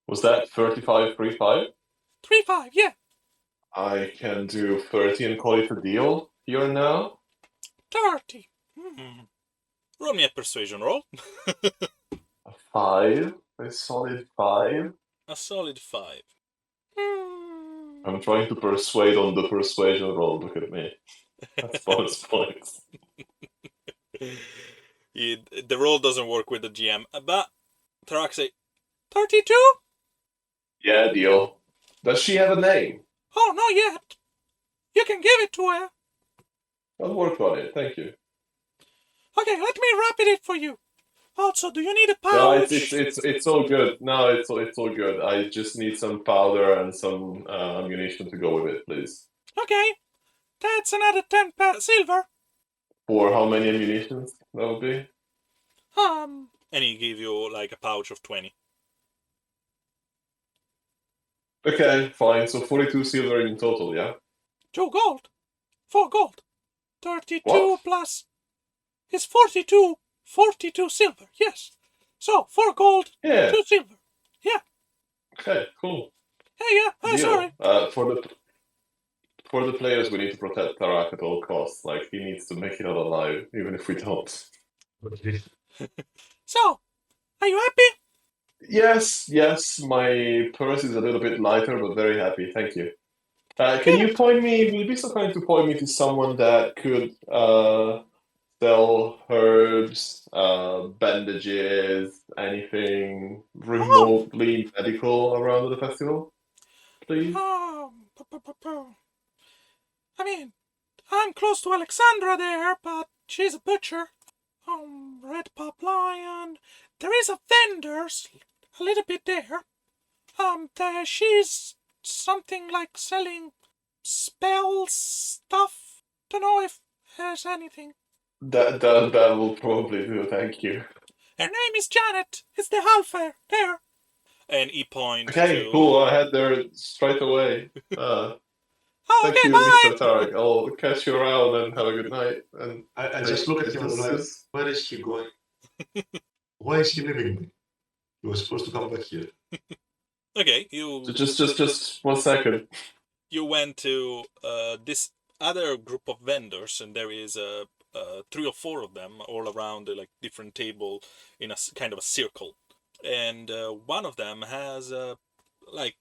Was that 35.35? 35, yeah. I can do 30 and call it a deal here and now. 30. Roll me a persuasion roll. A 5, a solid 5. A solid 5. I'm trying to persuade on the persuasion roll, look at me. That's bonus points. The roll doesn't work with the GM, but Tarak say 32? Yeah, deal. Does she have a name? Oh, not yet. You can give it to her. I'll work on it, thank you. Okay, let me wrap it for you. Also, do you need a No, pouch? it's all good. No, it's all good. I just need some powder and some ammunition to go with it, please. Okay, that's another 10 silver. For how many ammunitions that would be? And he give you like a pouch of 20. Okay, fine. So 42 silver in total, yeah? 2 gold. 4 gold. 32 What? plus is 42. 42 silver, yes. So, 4 gold, Yeah. 2 silver. Yeah. Okay, cool. Hey, yeah, Deal. sorry. For the players, we need to protect Tarak at all costs. Like, he needs to make it out alive, even if we don't. So, are you happy? Yes, my purse is a little bit lighter, but very happy, thank you. Can Good. you point me, will you be so kind to point me to someone that could sell herbs, bandages, anything remotely medical around the festival, please? I mean, I'm close to Alexandra there, but she's a butcher. Red Pop Lion. There is a vendor, a little bit there. She's something like selling spell stuff. Don't know if there's anything. That will probably do. Thank you. Her name is Janet. It's the half-fair. There. And he points Okay, to... cool. I'll head there straight away. Oh, Thank okay, you, bye! Mr. Tarek. I'll catch you around and have a good night. And I just look at him and I'm like, where is he going? Why is he leaving me? He was supposed to come back here. Okay, you... Just 1 second. You went to this other group of vendors, and there is 3 or 4 of them all around like different table in a kind of a circle, and one of them has like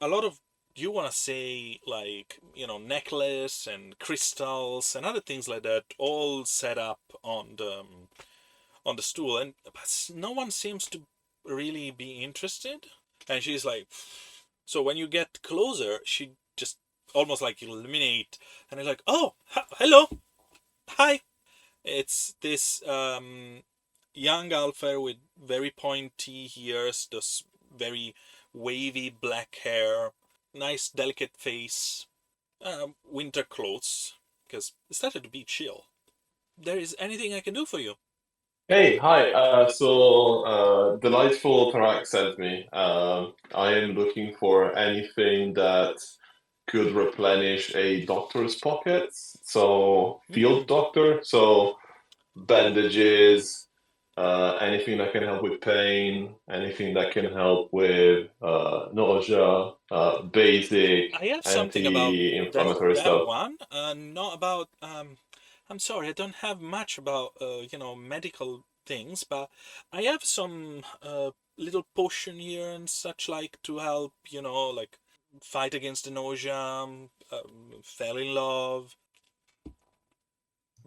a lot of, you want to say, like, you know, necklace and crystals and other things like that, all set up on the stool, and but no one seems to really be interested. And she's like, so when you get closer, she just almost like illuminate, and it's like, oh, hello, hi. It's this young alpha with very pointy ears, this very wavy black hair, nice delicate face, winter clothes, because it started to be chill. There is anything I can do for you? Hey, hi. Delightful Tarak sent me. I am looking for anything that could replenish a doctor's pockets. So, field doctor. So, bandages, anything that can help with pain, anything that can help with nausea, basic I have something about anti-inflammatory that stuff. one, not about. I'm sorry, I don't have much about medical things, but I have some little potion here and such, like, to help, like, fight against the nausea, fall in love,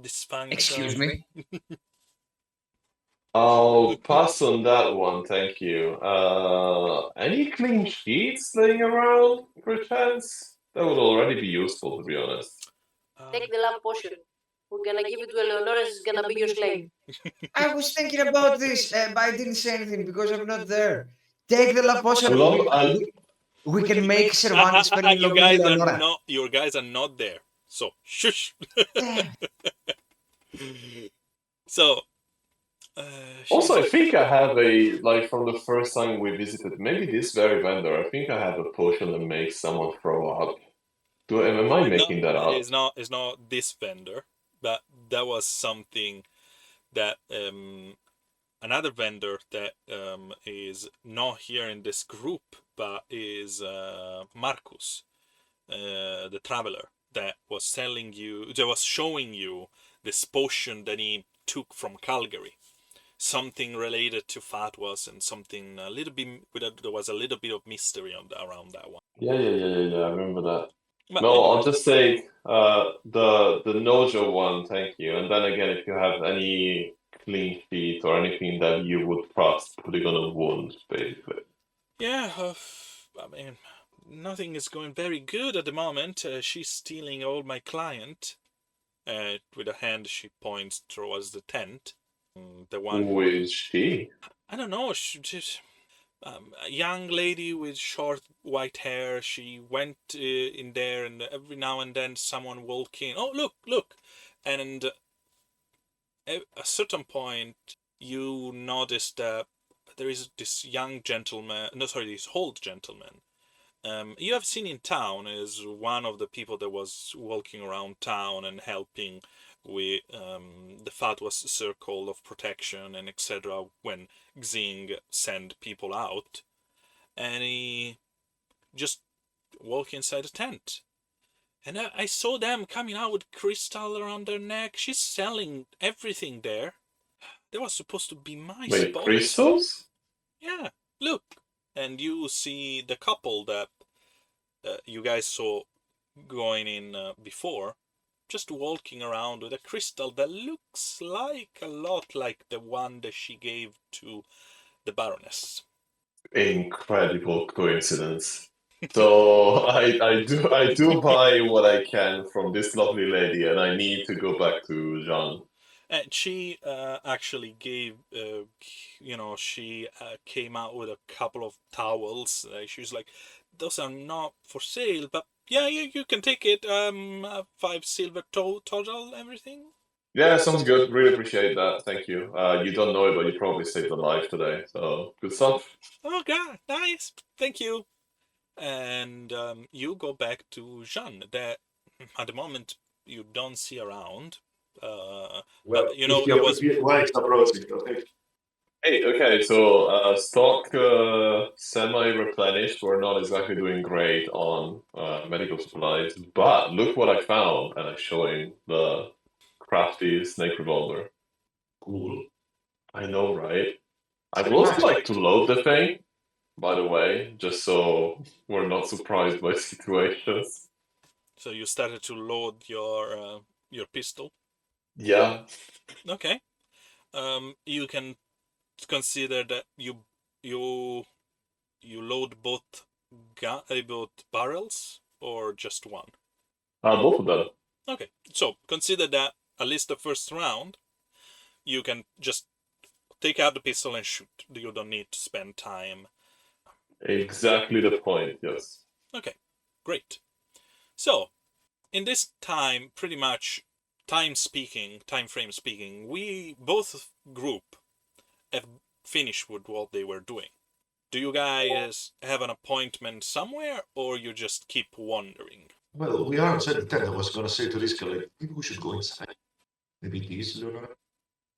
dysfunction. Excuse me. I'll pass on that one, thank you. Any clean sheets laying around, perchance? That would already be useful, to be honest. Take the lamp potion. We're gonna give it to Eleonora and she's gonna be your slave. I was thinking about this, but I didn't say anything because I'm not there. Take the love I potion. love. We can make Cervantes fall in You love with guys are Eleonora. not. Your guys are not there. So shush. Damn. So. Also, I think I have like from the first time we visited, maybe this very vendor. I think I have a potion that makes someone throw up. Am I making that up? It's not this vendor, but that was something that another vendor that is not here in this group, but is Marcus, the traveler that was showing you this potion that he took from Calgary. Something related to fatwas and something a little bit. There was a little bit of mystery around that one. Yeah. I remember that. But No, anyway. I'll just say the nausea one, thank you. And then again, if you have any clean sheet or anything that you would trust putting on a wound, basically. Yeah, I mean, nothing is going very good at the moment. She's stealing all my client. With a hand, she points towards the tent. The one. Who is she? I don't know. She's a young lady with short white hair. She went in there, and every now and then someone walk in. Oh, look! And at a certain point, you notice that there is this young gentleman. No, sorry, this old gentleman. You have seen in town is one of the people that was walking around town and helping with the Fatwa's circle of protection and etc. when Xing send people out, and he just walk inside the tent. And I saw them coming out with crystal around their neck. She's selling everything there. That was supposed to be my spot. Crystals? Yeah, look. And you see the couple that you guys saw going in before, just walking around with a crystal that looks like a lot like the one that she gave to the Baroness. Incredible coincidence. So I do buy what I can from this lovely lady, and I need to go back to Jean. And she actually gave, she came out with a couple of towels. She was like, those are not for sale, but yeah, you can take it. 5 silver total, everything. Yeah, sounds good. Really appreciate that. Thank you. You don't know it, but you probably saved a life today. So good stuff. Oh god, nice. Thank you. And you go back to Jean. That at the moment you don't see around. Well, But you know if he was. why is approaching? Okay. Hey, okay, so stock semi-replenished. We're not exactly doing great on medical supplies, but look what I found, and I show him the crafty snake revolver. Cool. I know, right? I would also like to load the thing, by the way, just so we're not surprised by situations. So you started to load your pistol. Yeah. Okay. You can consider that you you load both both barrels or just one. Both of them. Okay. So consider that at least the first round you can just take out the pistol and shoot. You don't need to spend time. Exactly the point, yes. Okay. Great. So in this time, pretty much time frame speaking, we both group have finished with what they were doing. Do you guys have an appointment somewhere, or you just keep wandering? Well, we are outside the tent. I was gonna say to Riska, like, maybe we should go inside. Maybe it is Leonora.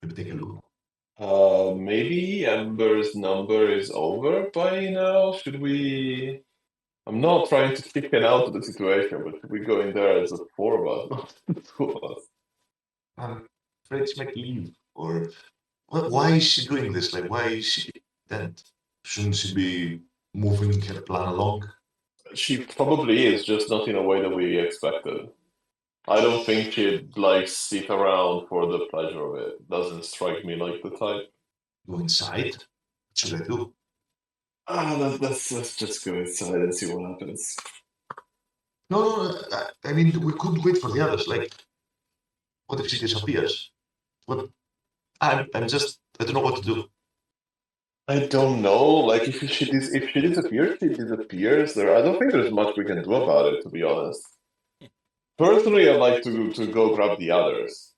Maybe take a look. Maybe Amber's number is over by now. Should we? I'm not trying to chicken out of the situation, but should we go in there as the four of us, not the two of us? I'm afraid she might leave. Or why is she doing this? Like, why is she tent? Shouldn't she be moving her plan along? She probably is, just not in a way that we expected. I don't think she'd like sit around for the pleasure of it. Doesn't strike me like the type. Go inside? What should I do? Let's just go inside and see what happens. No. I mean, we could wait for the others. Like, what if she disappears? What? I'm just. I don't know what to do. I don't know. Like if she disappears, she disappears. There, I don't think there's much we can do about it, to be honest. Personally, I'd like to go grab the others.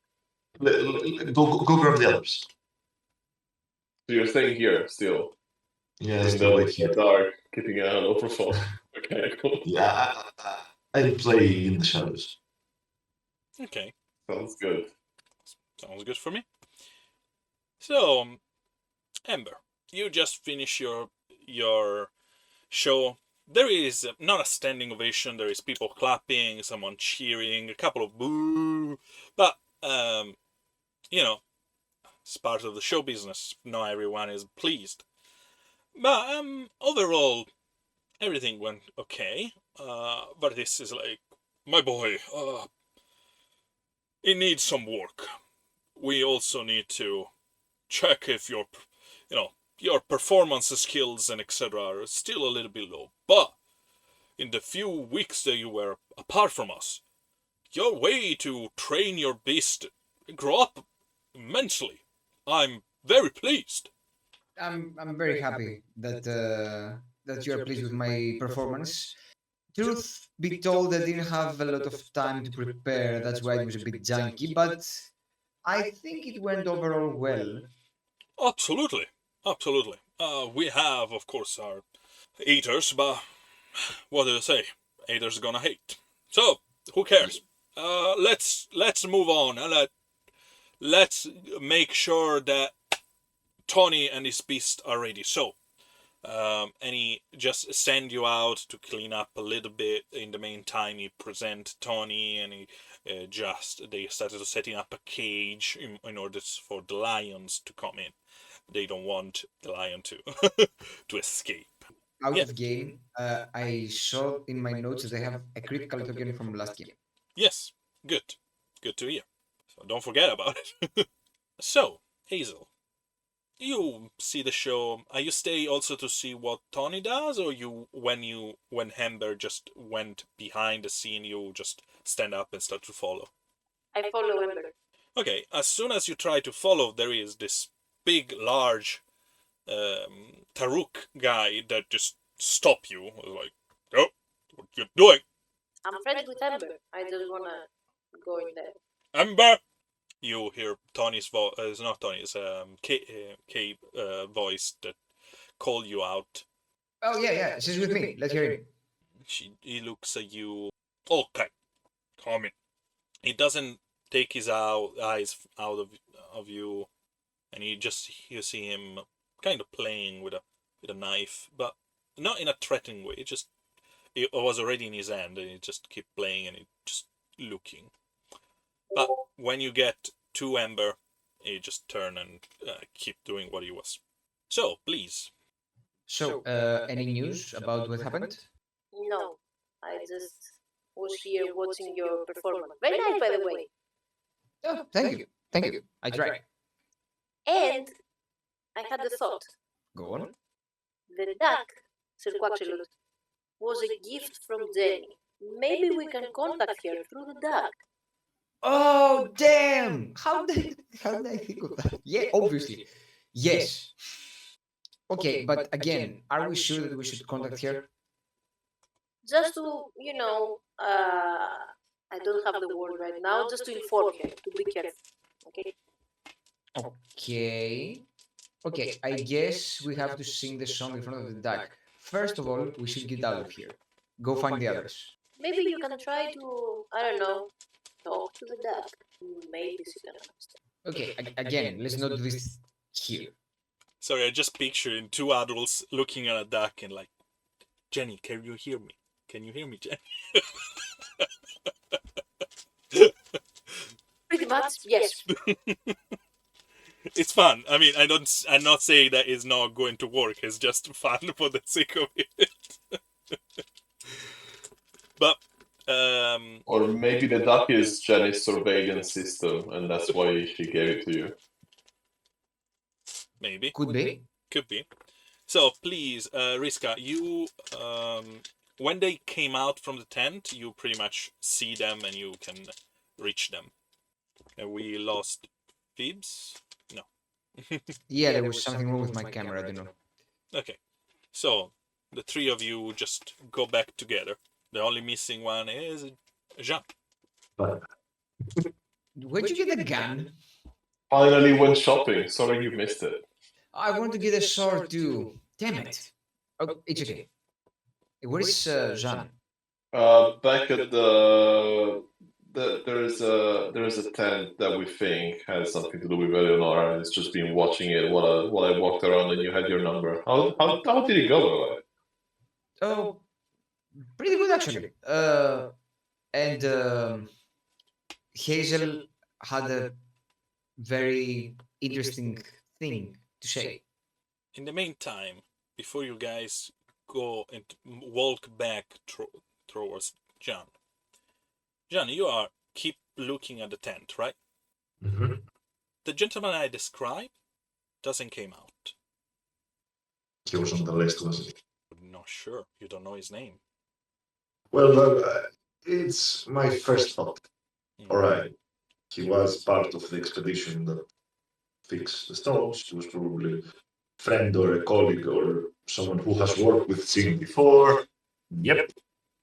Go grab the others. So you're staying here still? Yeah, in still wait here. the dark, keeping an eye on the phone. Okay, cool. Yeah, I'll play in the shadows. Okay, Sounds good. sounds good for me. So, Amber, you just finished your show. There is not a standing ovation. There is people clapping, someone cheering, a couple of boo. But you know, it's part of the show business. Not everyone is pleased. But overall, everything went okay. But this is like, my boy, it needs some work. We also need to check if your performance skills and etc. are still a little bit low. But in the few weeks that you were apart from us, your way to train your beast grew up immensely. I'm very pleased. I'm very happy that you are pleased with my performance. Truth be told, I didn't have a lot of time to prepare. That's why it was a bit junky, but I think it went overall well. Absolutely, absolutely. We have, of course, our haters, but what do you say? Haters gonna hate. So who cares? Let's move on and let's make sure that Tony and his beast are ready. So, and he just send you out to clean up a little bit. In the meantime, he present Tony, and he they started setting up a cage in order for the lions to come in. They don't want the lion to to escape. Out Yeah. of game, I saw in my notes that I have a critical token from last game. Yes, good, good to hear. So don't forget about it. So, Hazel, you see the show. Are you stay also to see what Tony does, or when Hamber just went behind the scene, you just stand up and start to follow? I follow Ember. Okay, as soon as you try to follow, there is this big, large Taruk guy that just stop you. Like, oh, what you doing? I'm friends with Ember. I just wanna go in there. Amber, You hear Tony's voice. It's not Tony's. K voice that call you out. Oh yeah. She's with me. Let's hear him. He looks at you. Okay, come in. He doesn't take his eyes out of you, and you see him kind of playing with a knife, but not in a threatening way. It was already in his hand, and he just keep playing and he just looking. But when you get to Ember, he just turn and keep doing what he was. So please. So, any news about what happened? No, I just was here watching your performance. Very nice, by the way. Oh, thank you. I try. And I had a thought. Go on. The duck, Sir Quaxilot, was a gift from Jenny. Maybe we can contact her through the duck. Oh damn! How did I think of that? Yeah, obviously. Yes. Okay, but again, are we sure that we should contact her? Just to, I don't have the word right now, just to inform her to be careful. Okay? Okay. Okay, I guess we have to sing the song in front of the duck. First of all, we should get out of here. Go find the others. Maybe you can try to, I don't know, talk to the duck. Maybe she can understand. Okay, again, let's not do this here. Sorry, I just picturing two adults looking at a duck and like, Jenny, can you hear me? Can you hear me, Jenny? Pretty much, yes. It's fun. I mean, I'm not saying that it's not going to work. It's just fun for the sake of it. But Or maybe the duck is Jenny's surveillance system, and that's why she gave it to you. maybe Could be. could be. So please, Riska, you when they came out from the tent, you pretty much see them and you can reach them. And we lost Phoebs. No. Yeah, there was something wrong with my camera, I don't know. Okay. So the three of you just go back together. The only missing one is Jean. But Where'd you get the gun? Finally went shopping. Sorry you missed it. I want to get a sword too. Damn it. Oh, it's okay. Where is Jean? Back at there is a tent that we think has something to do with Eleonora, and it's just been watching it while I walked around, and you had your number. How did it go, by the way? Oh, pretty good actually. And Hazel had a very interesting thing to say. In the meantime, before you guys go and walk back towards John, you are keep looking at the tent, right? Mhm. The gentleman I described doesn't came out. He was on the list, wasn't he? I'm not sure. You don't know his name. Well, it's my first thought. Mm. All right. He was part of the expedition that fixed the stones. He was probably a friend or a colleague or someone who has worked with Sign before. Yep.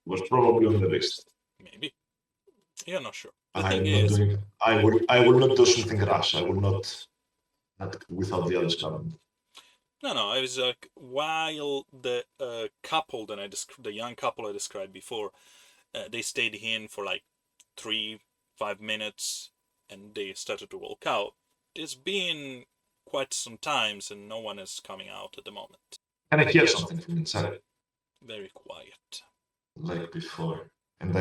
Was probably on the list. Maybe. You're not sure. I'm not doing. I will not do something rash. I will not without the others coming. No. I was like, while the couple that the young couple I described before, they stayed in for like 3-5 minutes, and they started to walk out. It's been quite some times, and no one is coming out at the moment. Can I hear something from inside? Very quiet. Like before. And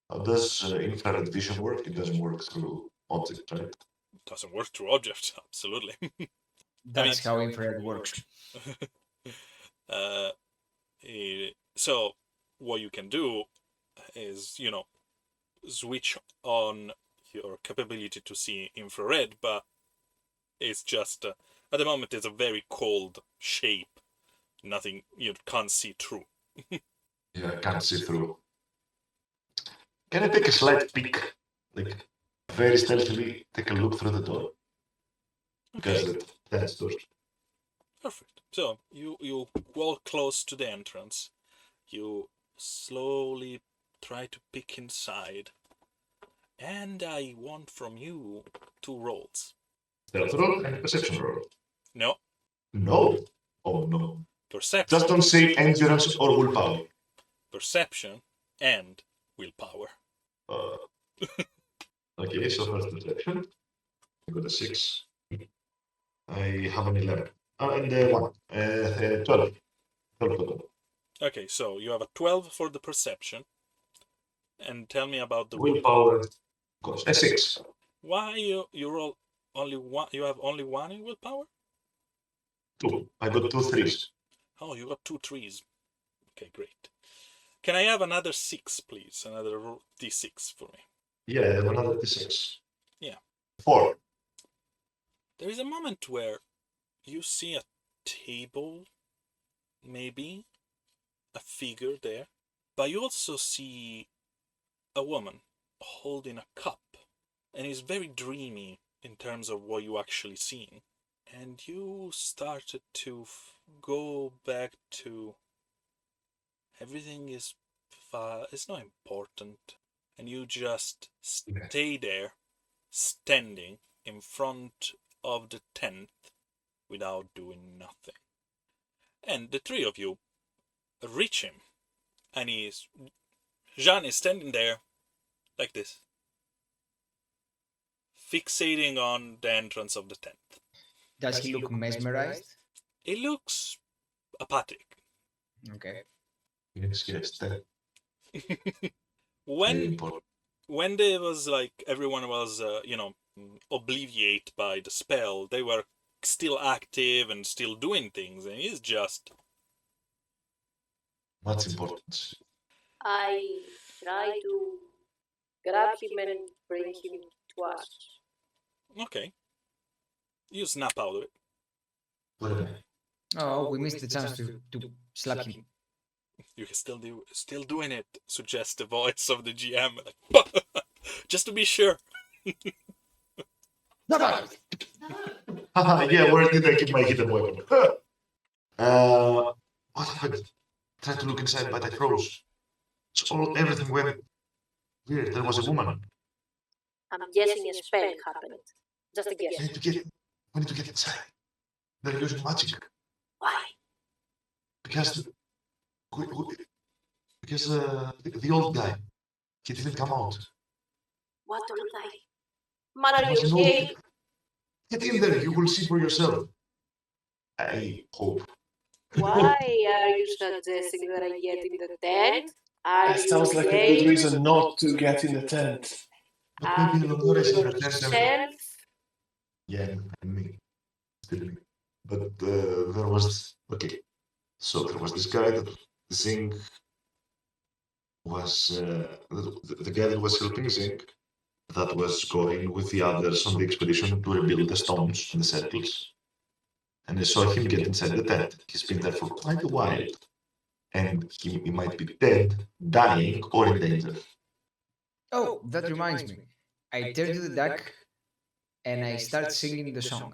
how does infrared vision work? It doesn't work through objects, right? It doesn't work through objects, absolutely. That's how infrared works. So what you can do is, switch on your capability to see infrared, but it's just at the moment it's a very cold shape. Nothing you can't see through. Yeah, I can't see through. Can I take a slight peek? Like, very stealthily take a look through the door? Because that's door. Perfect. So you walk close to the entrance. You slowly try to peek inside, And I want from you 2 rolls. Stealth roll and perception roll. No, No. Oh no. perception. Just don't say endurance or willpower. Perception and willpower. Okay, so first perception. I got a 6. I have an 11. And 1. 12. 12 total. Okay, so you have a 12 for the perception. And tell me about the Willpower. Goes a 6. Why you roll only one? You have only 1 in willpower? 2. I got 2 3s. Oh, you got 2 3s. Okay, great. Can I have another 6, please? Another d6 for me. Yeah, I have another d6. Yeah. 4. There is a moment where you see a table, maybe a figure there, but you also see a woman holding a cup, and it's very dreamy in terms of what you actually seeing. And you started to go back to everything is it's not important, and you just stay there, standing in front of the tent without doing nothing. And the 3 of you reach him, and Jean is standing there like this, fixating on the entrance of the tent. Does he look mesmerized? It looks apathic. Okay. Yes, that when very important. when there was like everyone was obliviate by the spell, they were still active and still doing things, and he's just What's important? I try to grab him and bring him to us. okay. You snap out of it. Where am I? Oh, we missed the chance to slap him. You can still doing it, suggests the voice of the GM. Just to be sure. Haha, yeah, where did I keep my hidden weapon? What happened? Tried to look inside, but I froze. So everything went weird. There was a woman. I'm guessing a spell happened. Just a We guess. need to get inside. They're using magic. Why? Because the old guy, he didn't come out. What old guy? Man, are He you was an old okay? guy. Get in there, you will see for yourself. I hope. Why are you suggesting that I get in the tent? Are That you sounds like a gay? good reason not to get in the tent. But Are maybe you Eleonora is understanding. yourself? Yeah, and me. Still me. But there was... Okay. So there was this guy that Zing was... the guy that was helping Zing, that was going with the others on the expedition to rebuild the stones and the circles. And I saw him get inside the tent. He's been there for quite a while. And he might be dead, dying, or in danger. Oh, that reminds me. I turn to the duck and I start singing the song.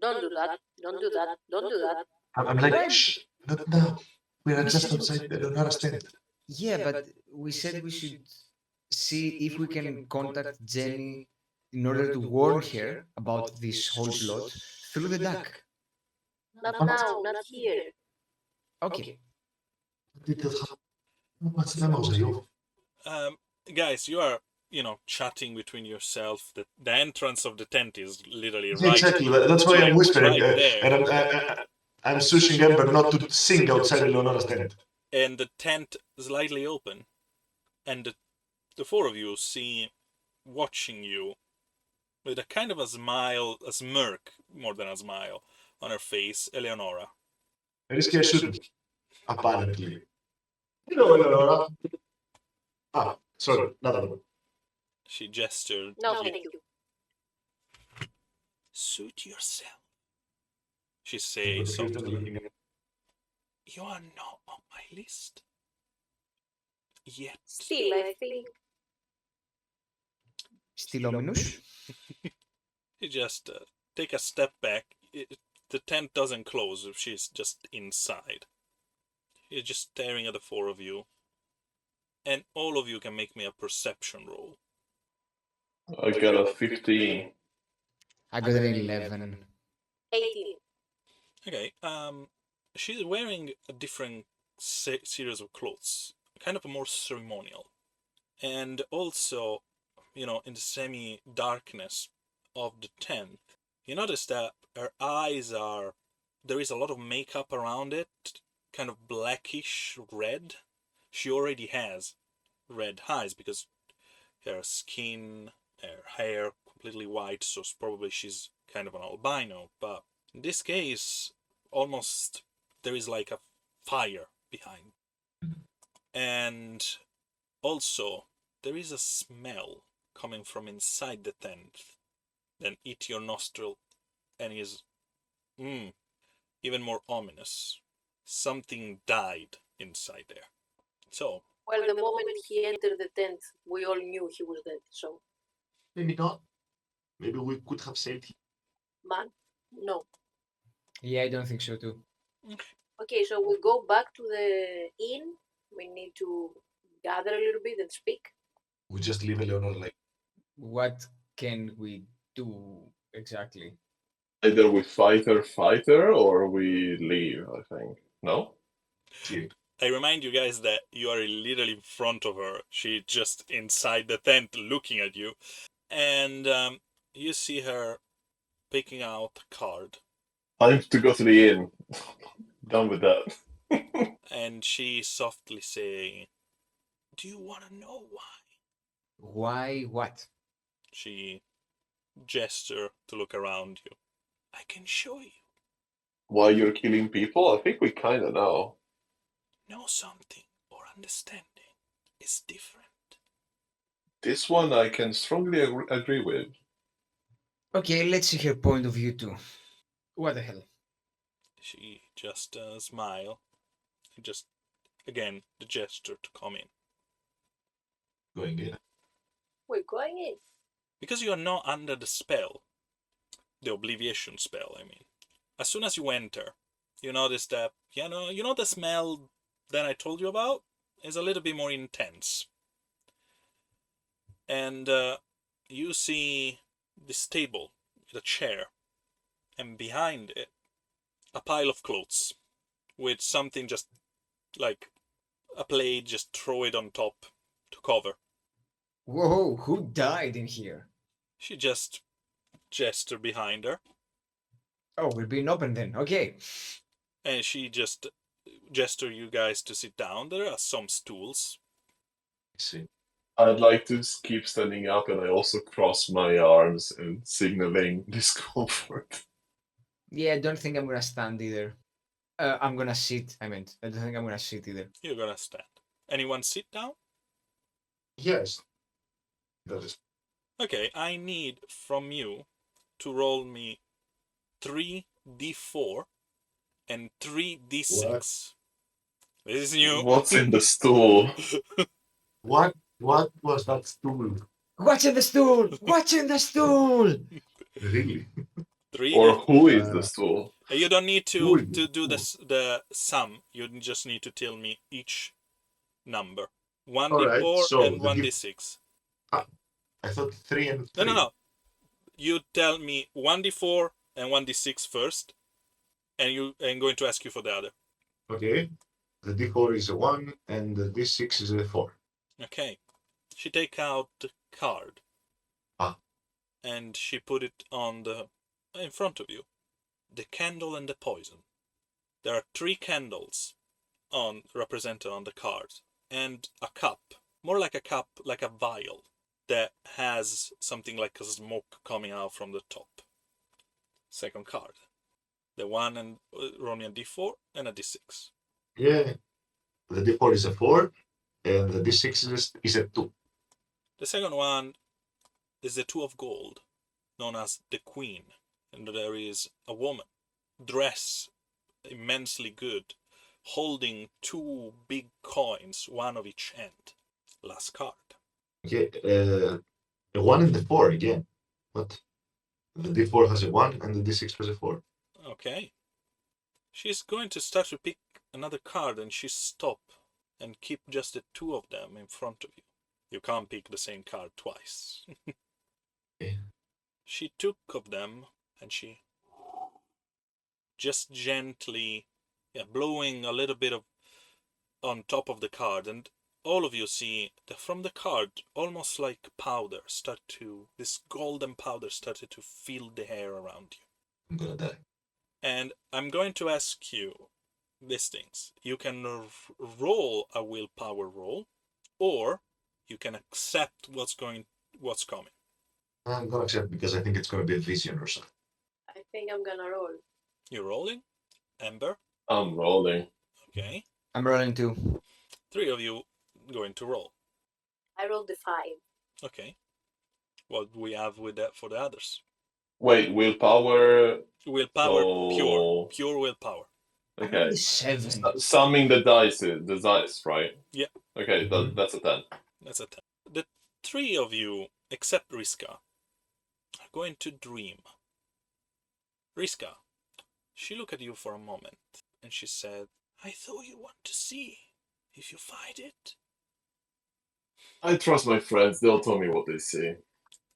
Don't do that. Don't do that. Don't do that. I'm like, Why? shh, not now. We are We just said- outside Eleonora's tent. Yeah, but we said we should see if we can contact Jenny in order to warn her about this whole plot through the duck. Not now. Not here. Okay. Did that happen? What's the mausoleum? Guys, you are chatting between yourself. The entrance of the tent is literally Yeah, right. exactly. That's why I'm whispering. Right there. And I'm sushing Ember not to sing outside Eleonora's tent. And the tent is slightly open, and the 4 of you see, watching you, with a kind of a smile, a smirk more than a smile, on her face, Eleonora. Risky I shouldn't. Apparently. Hello, Eleonora. Ah, sorry, another one. She gestured. No, thank you. Suit yourself, she says softly. You are not on my list yet. Still, I think. Still ominous? You just take a step back. The tent doesn't close. She's just inside. You're just staring at the 4 of you. And all of you can make me a perception roll. I got a 15. I got an 11. 18. Okay. She's wearing a different series of clothes, kind of a more ceremonial, and also, in the semi-darkness of the tent, you notice that her eyes are. There is a lot of makeup around it, kind of blackish red. She already has red eyes because her skin, her hair completely white, so probably she's kind of an albino. But in this case, almost there is like a fire behind. And also, there is a smell coming from inside the tent. Then hit your nostril and is even more ominous. Something died inside there. So, Well, the moment he entered the tent, we all knew he was dead. So, Maybe not. Maybe we could have saved him. man, no. Yeah, I don't think so too. Okay, so we go back to the inn. We need to gather a little bit and speak. We just leave Eleanor like, What can we do exactly? Either we fight her or we leave, I think. No? see, I remind you guys that you are literally in front of her. She's just inside the tent looking at you. And you see her picking out a card. Time to go to the inn. Done with that. And she softly saying, "Do you want to know why?" Why what? She gesture to look around you. "I can show you. Why you're killing people? I think we kinda know. Know something or understanding is different." This one I can strongly agree with. Okay, let's see her point of view too. What the hell? She just smile. Just again the gesture to come in. going in. We're going in. Because you are not under the spell, the obliviation spell, I mean. As soon as you enter, you notice that, the smell that I told you about is a little bit more intense. And you see this table with a chair, and behind it, a pile of clothes with something just like a plate, just throw it on top to cover. Whoa, who died in here? She just gesture behind her, Oh, we're being open then. Okay. and she just gesture you guys to sit down. There are some stools. See. I'd like to keep standing up and I also cross my arms and signaling discomfort. Yeah, I don't think I'm gonna stand either. I'm gonna sit. I don't think I'm gonna sit either. You're gonna stand. Anyone sit down? Yes. That is. Okay, I need from you to roll me 3d4 and 3d6. This is new. What's in the stool? What was that stool? What's in the stool? What's in the stool? Really? 3 Or who is the stool? You don't need to Ooh. do the sum. You just need to tell me each number. 1d4 so and the 1d6. I thought 3 and 3. No. You tell me 1d4 and 1d6 first, and I'm going to ask you for the other. Okay. The D4 is a 1 and the D6 is a 4. Okay. She take out the card. Ah. And she put it in front of you. The candle and the poison. There are 3 candles represented on the card, and a cup, more like a cup, like a vial, that has something like a smoke coming out from the top. Second card. The one and roll me a d4 and a d6. Yeah. The D4 is a 4 and the D6 is a 2. The second one is the 2 of gold, known as the Queen, and there is a woman, dressed immensely good, holding 2 big coins, one of each end. Last card. Okay. A 1 and the 4 again. What? The D4 has a 1 and the D6 has a 4. Okay. She's going to start to pick another card, and she stop and keep just the 2 of them in front of you. You can't pick the same card twice. She took of them and she just gently, blowing a little bit of on top of the card, and all of you see that from the card, almost like powder, this golden powder started to fill the air around you. I'm gonna die. And I'm going to ask you these things. You can roll a willpower roll, or you can accept what's coming. I'm gonna accept because I think it's gonna be a vision or something. I think I'm gonna roll. You're rolling? Ember? I'm rolling. Okay. I'm rolling too. 3 of you going to roll. I rolled the 5. Okay. What do we have with that for the others? Wait, willpower. Willpower, So... pure willpower. I rolled Okay. a 7. Summing the dice, right? Yeah. Okay, that's a 10. That's a 10. The 3 of you, except Riska, are going to dream. Riska, she looked at you for a moment, and she said, I thought you want to see if you find it. I trust my friends. They'll tell me what they see.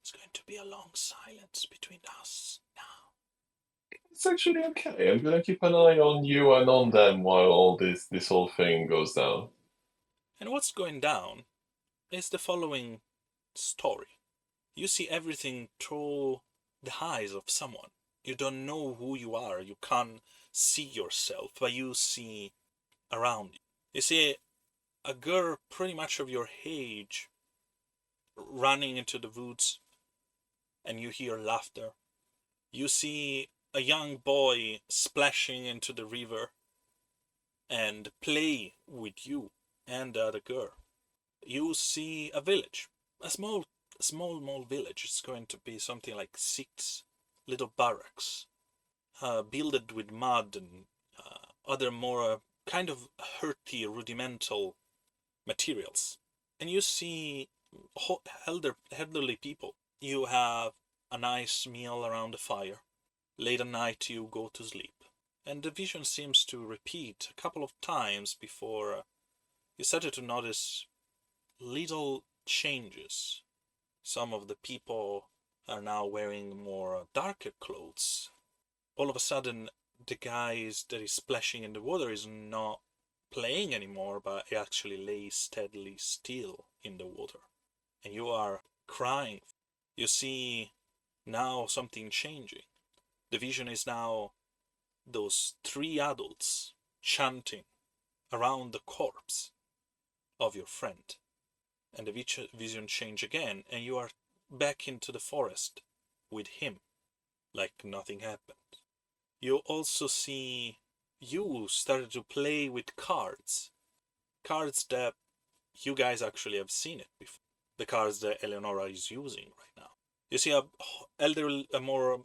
It's going to be a long silence between us now. It's actually okay. I'm gonna keep an eye on you and on them while all this whole thing goes down. And what's going down is the following story. You see everything through the eyes of someone. You don't know who you are. You can't see yourself, but you see around you. You see a girl pretty much of your age running into the woods, and you hear laughter. You see a young boy splashing into the river and play with you and the other girl. You see a village, a small village. It's going to be something like 6 little barracks, builded with mud and other more kind of earthy, rudimental materials. And you see elderly people. You have a nice meal around the fire. Late at night you go to sleep. And the vision seems to repeat a couple of times before you started to notice little changes. Some of the people are now wearing more darker clothes. All of a sudden, the guy that is splashing in the water is not playing anymore, but he actually lays steadily still in the water. And you are crying. You see now something changing. The vision is now those 3 adults chanting around the corpse of your friend. And the vision change again, and you are back into the forest with him, like nothing happened. You also see you started to play with cards that you guys actually have seen it before. The cards that Eleonora is using right now. You see a more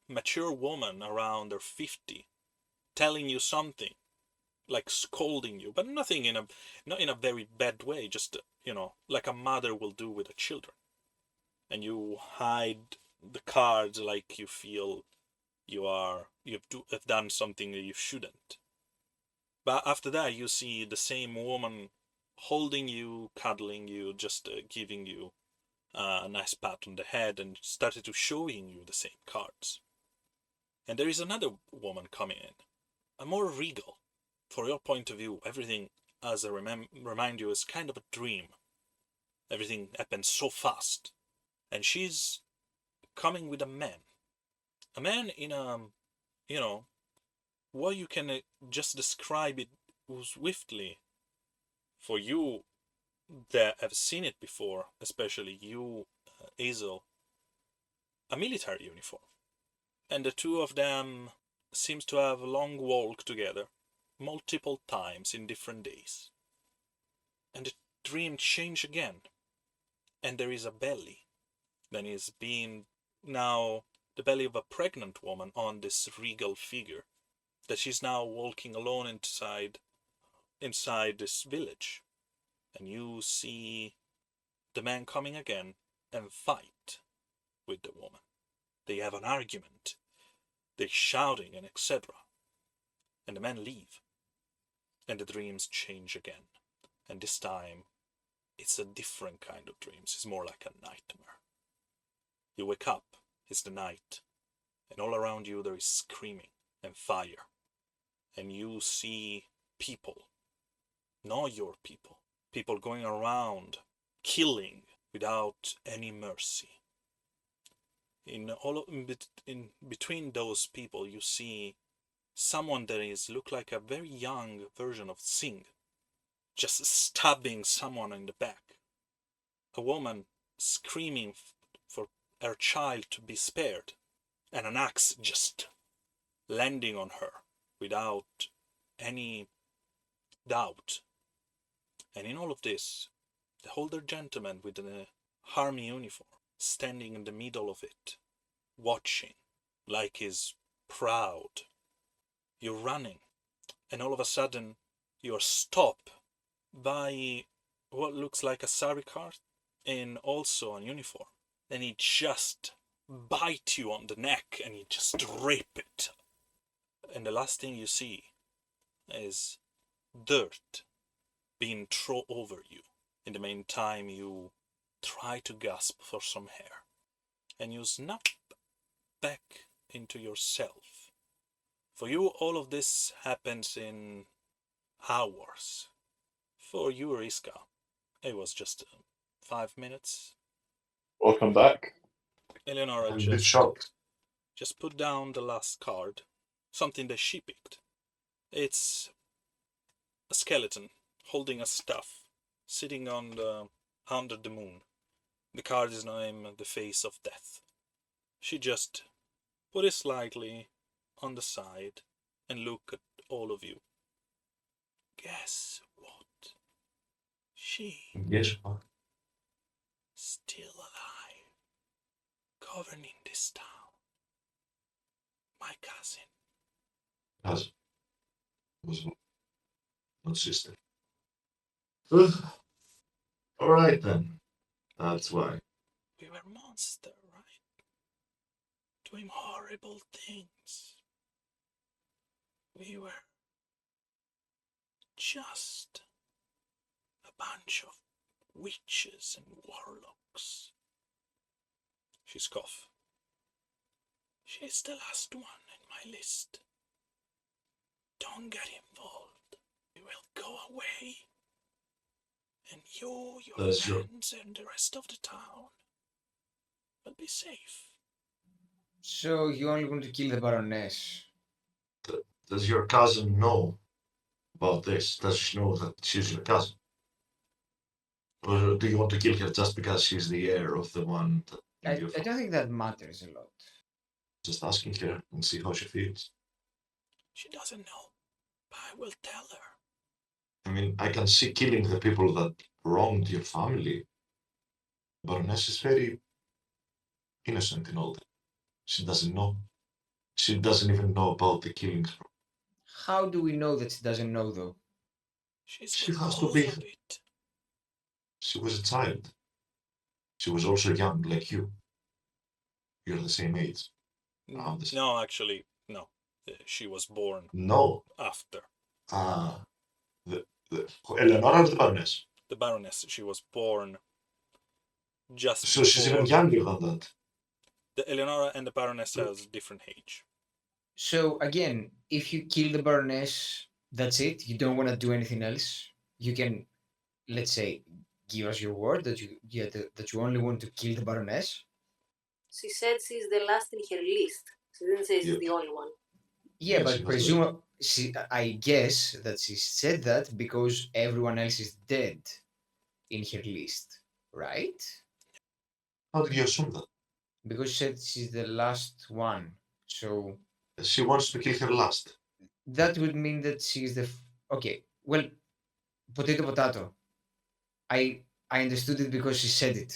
mature woman around her 50 telling you something, like scolding you, but not in a very bad way, just like a mother will do with her children. And you hide the cards like you feel you have done something that you shouldn't. But after that, you see the same woman holding you, cuddling you, just giving you a nice pat on the head, and started to showing you the same cards. And there is another woman coming in, a more regal. For your point of view, everything, as I remind you, is kind of a dream. Everything happens so fast. And she's coming with a man. A man in what you can just describe it swiftly for you that have seen it before, especially you, Hazel, a military uniform. And the 2 of them seems to have a long walk together, multiple times in different days. And the dream change again, and there is a belly. Then is being now the belly of a pregnant woman on this regal figure, that she's now walking alone inside this village. And you see the man coming again and fight with the woman. They have an argument. They're shouting and etc. And the men leave. And the dreams change again. And this time, it's a different kind of dreams. It's more like a nightmare. You wake up is the night, and all around you there is screaming and fire, and you see people, not your people, people going around killing without any mercy. In between those people, you see someone that is look like a very young version of Sing, just stabbing someone in the back. A woman screaming for her child to be spared, and an axe just landing on her without any doubt. And in all of this, the older gentleman with the army uniform standing in the middle of it, watching, like he's proud. You're running, and all of a sudden, you're stopped by what looks like a sarikar and also a uniform. And he just bite you on the neck and he just rip it. And the last thing you see is dirt being thrown over you. In the meantime, you try to gasp for some air, and you snap back into yourself. For you, all of this happens in hours. For you, Riska, it was just 5 minutes. Welcome back. Eleonora I'm a bit shocked. just put down the last card, something that she picked. It's a skeleton holding a staff, sitting under the moon. The card is named the face of death. She just put it slightly on the side and look at all of you. Guess what? She Yes, what? still alive, governing this town. My cousin. Cousin. Was not sister. Ugh. All right then. That's why. We were monsters, right? Doing horrible things. We were just a bunch of witches and warlocks. She scoffed. She's the last one in my list. Don't get involved. We will go away. And you, your That's your- friends, and the rest of the town will be safe. So you only want to kill the Baroness? Does your cousin know about this? Does she know that she's your cousin? Or do you want to kill her just because she's the heir of the one that I your don't think that matters a lot. Just asking her and see how she feels. She doesn't know, but I will tell her. I mean, I can see killing the people that wronged your family. Baroness is very innocent in all that. She doesn't know. She doesn't even know about the killings. How do we know that she doesn't know, though? She's She with has to both be. of it. She was a child. She was also young like you. You're the same age. Around the same. No, actually, no. She was born No. after. The Eleanor or the Baroness? The Baroness, she was born just So she's even before. younger than that. The Eleonora and the Baroness has different age. So again, if you kill the Baroness, that's it. You don't want to do anything else. You can, let's say, give us your word that that you only want to kill the Baroness. She said she's the last in her list. She didn't say she's Yeah. the only one. Yeah, Yes, but she was I guess that she said that because everyone else is dead in her list, right? How did you assume that? Because she said she's the last one. So She wants to kill her last. that would mean that she's okay. Well, potato potato. I understood it because she said it.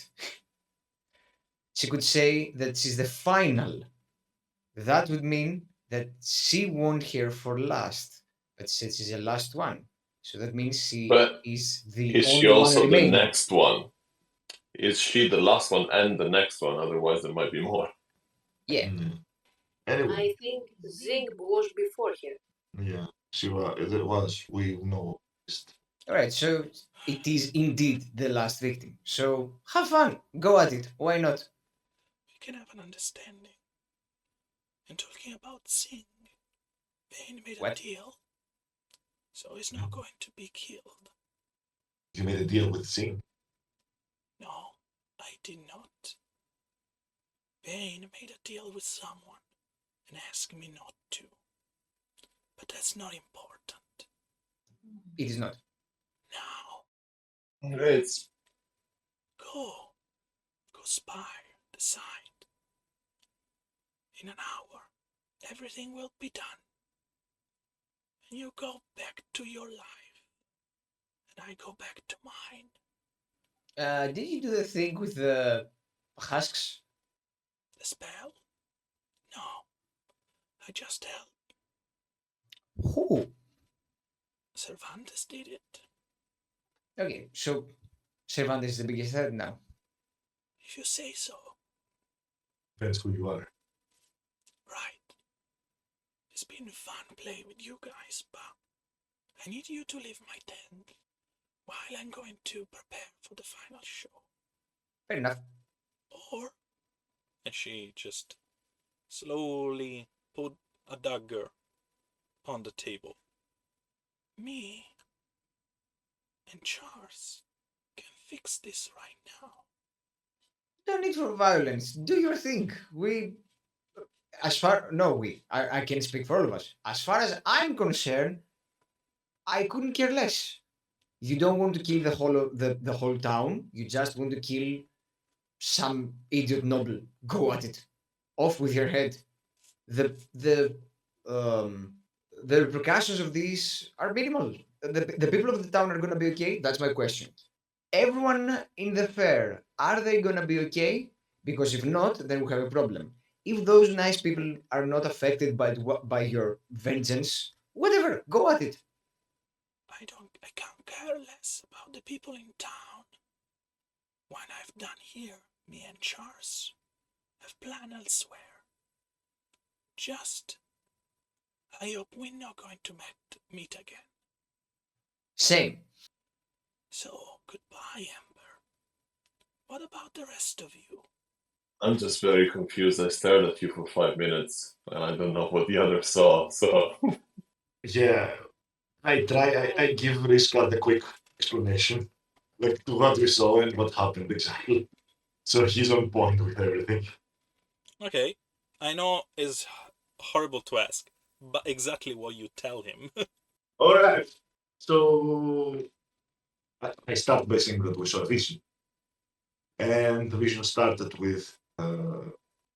She could say that she's the final. That would mean that she won't hear for last, but she said she's the last one. So that means she But is the is she only one also the remaining. next one? Is she the last one and the next one? Otherwise, there might be more. Yeah. Anyway, I think Zing was before her. yeah, she was. It was. We know. All right. So it is indeed the last victim. So have fun. Go at it. Why not? can have an understanding. And talking about Singh, Bane made a What? deal, so he's not going to be killed. You made a deal with Singh. No, I did not. Bane made a deal with someone and asked me not to. But that's not important. It is not. Now, Great. go spy the site. In an hour, everything will be done. And you go back to your life, and I go back to mine. Did you do the thing with the husks? The spell? No, I just helped. Who? Cervantes did it. Okay, so Cervantes is the biggest threat now. If you say so. Depends who you are. Right. It's been fun playing with you guys, but I need you to leave my tent while I'm going to prepare for the final show. Fair enough. Or, and she just slowly put a dagger on the table. Me and Charles can fix this right now. No need for violence. Do your thing. I can speak for all of us. As far as I'm concerned, I couldn't care less. You don't want to kill the whole town. You just want to kill some idiot noble. Go at it. Off with your head. The um the repercussions of these are minimal. The people of the town are gonna be okay. That's my question. Everyone in the fair, are they gonna be okay? Because if not, then we have a problem. If those nice people are not affected by your vengeance, whatever, go at it. I can't care less about the people in town. What I've done here, me and Charles have planned elsewhere. Just, I hope we're not going to meet again. Same. So, goodbye, Amber. What about the rest of you? I'm just very confused. I stared at you for 5 minutes, and I don't know what the others saw. So Yeah, I give Riskat a quick explanation, like to what we saw and what happened exactly. So he's on point with everything. Okay, I know it's horrible to ask, but exactly what you tell him. All right. So I start by saying that we saw a vision, and the vision started with a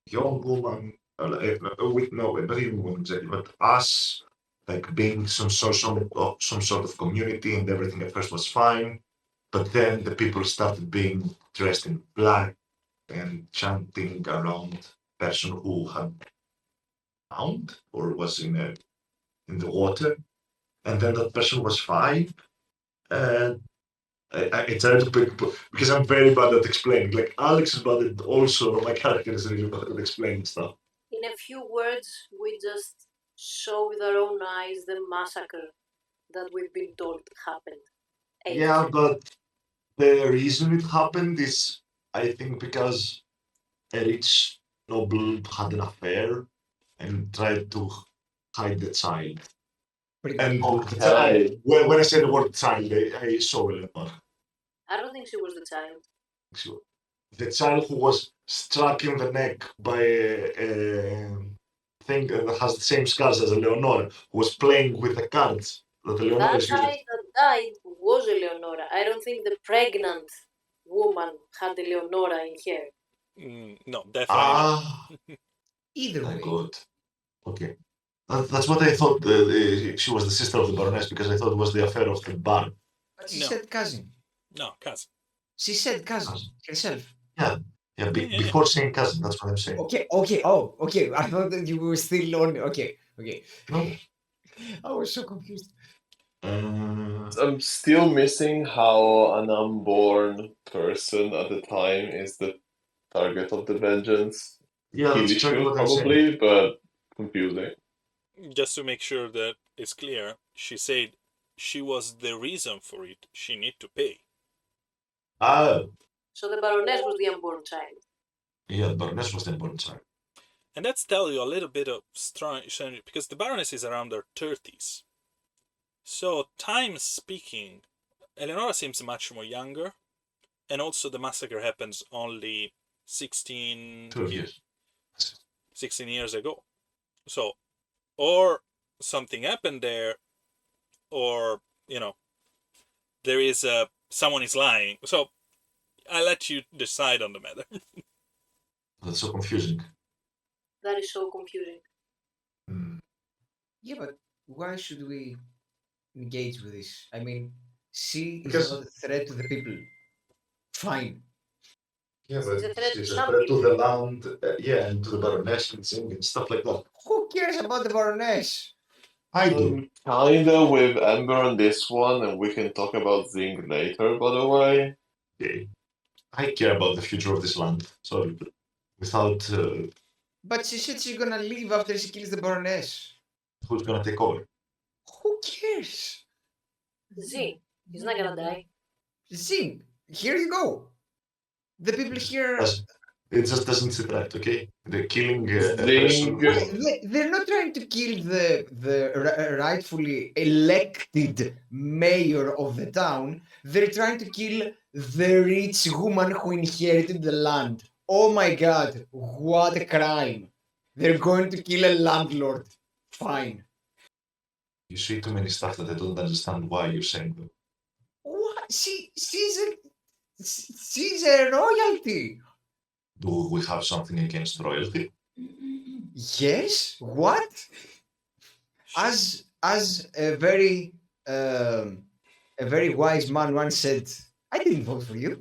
young woman, with no, not even woman exactly, but us, like being some sort of community, and everything at first was fine. But then the people started being dressed in black and chanting around person who had drowned or was in the water, and then that person was fine. And I tried to pick because I'm very bad at explaining. Like Alex is bad at also my character is really bad at explaining stuff. In a few words, we just saw with our own eyes the massacre that we've been told happened. Yeah, but the reason it happened is I think because a rich noble had an affair and tried to hide the child. Pretty And Okay. when I say the word child, I saw Eleanor. I don't think she was the child. So the child who was struck in the neck by a thing that has the same scars as Eleonora, who was playing with the cards that Eleonora That is guy using. that died was Eleonora. I don't think the pregnant woman had Eleonora in her. No, definitely not. Ah, Either my way. God. Okay. That's what I thought. She was the sister of the Baroness because I thought it was the affair of the Baron. But she No. said cousin. No, cousin. She said cousin herself. Yeah, Yeah. before saying cousin, that's what I'm saying. Okay. Oh, okay. I thought that you were still on. Okay. No. I was so confused. I'm still missing how an unborn person at the time is the target of the vengeance. Yeah, Kill that's exactly issue, what I'm saying. probably, but confusing. Just to make sure that it's clear, she said she was the reason for it. She need to pay. Ah, So the Baroness was the unborn child. Yeah, the Baroness was then born in charge. And that's tell you a little bit of strange, because the Baroness is around her 30s. So, time speaking, Eleonora seems much more younger, and also the massacre happens only 16 12 years. 16 years ago. So, or something happened there, or, there is someone is lying. So, I let you decide on the matter. That's so confusing. That is so confusing. Yeah, but why should we engage with this? I mean, she is Because- not a threat to the people. Fine. Yeah, She's a threat to she's a some threat to the people. land, and to the Baroness and stuff like that. Who cares about the Baroness? I do. Kinda with Ember on this one, and we can talk about Zing later, by the way. Okay. I care about the future of this land. Sorry, but without But she said she's gonna leave after she kills the Baroness. who's gonna take over? Who cares? Zing, he's not gonna die. Zing, here you go. The people here, It just doesn't sit right, okay? They're killing a Zing. person. they're not trying to kill the rightfully elected mayor of the town. They're trying to kill the rich woman who inherited the land. Oh my god, what a crime. They're going to kill a landlord. Fine. You say too many stuff that I don't understand why you're saying them. What? She's a royalty. Do we have something against royalty? Yes. What? As a very wise man once said, I didn't vote for you.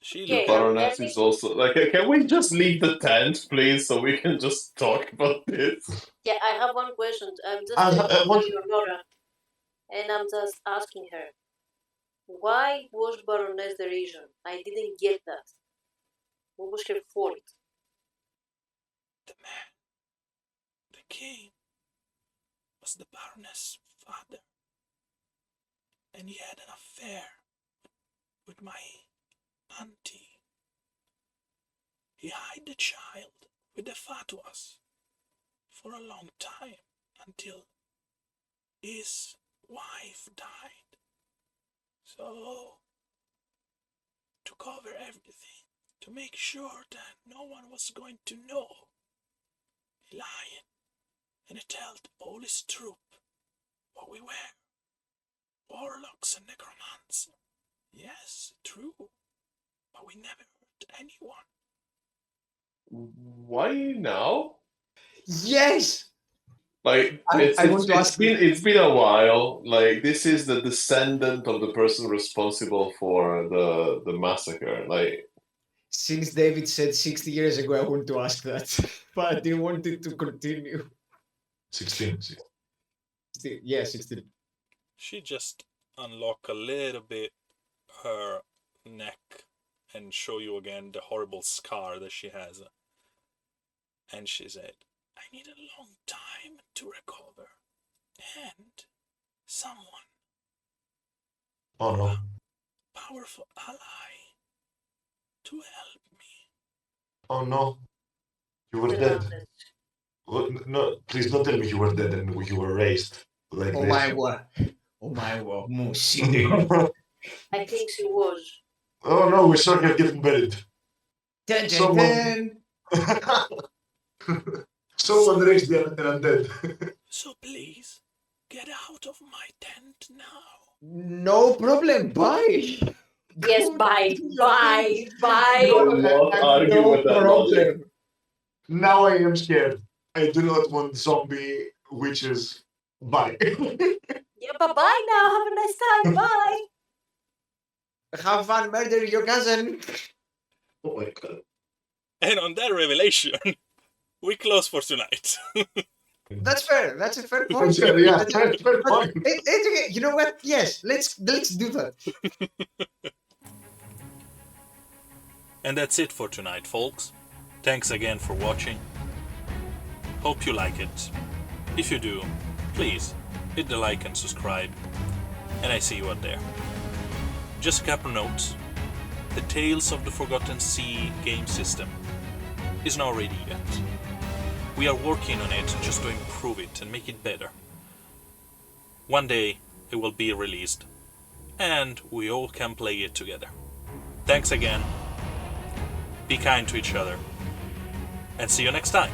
She Okay. looked Baroness is also like, can we just leave the tent, please, so we can just talk about this? Yeah, I have one question. I'm just I telling want- Leonora, and I'm just asking her, why was Baroness the reason? I didn't get that. What was her fault? the man, the king, was the Baroness' father, and he had an affair with my auntie. He hid the child with the fatwas for a long time until his wife died. So, to cover everything, to make sure that no one was going to know, he lied and he told all his troop what we were. Warlocks and necromancers. Yes, true. But we never hurt anyone. Why now? Yes. Like I want to ask you- it's been a while. Like this is the descendant of the person responsible for the massacre. Like Since David said 60 years ago, I want to ask that, but I didn't want it to continue. 16. Yeah, 16. She just unlock a little bit her neck and show you again the horrible scar that she has. And she said, I need a long time to recover. And someone, Oh no. powerful ally, to help me. Oh no. You were The dead. Baroness. What? No, please don't tell me you were dead and you were raised like Oh this. my god. Oh my god. Musi. I think she was. Oh no, we saw her getting buried. Dun, dun, Someone- dun. Someone raised the undead. So please, get out of my tent now. No problem. Bye. Yes, bye. Bye. Bye. do not argue No with that logic. problem. Now I am scared. I do not want zombie witches. Bye. Yeah, bye-bye now. Have a nice time. Bye. Have fun murdering your cousin. Oh my god. And on that revelation, we close for tonight. That's fair. That's a fair point. Yeah, fair point. It's okay. You know what? Yes, let's do that. And that's it for tonight, folks. Thanks again for watching. Hope you like it. If you do, please hit the like and subscribe. And I see you out there. Just a couple notes. The Tales of the Forgotten Sea game system is not ready yet. We are working on it just to improve it and make it better. One day it will be released, and we all can play it together. Thanks again, be kind to each other, and see you next time!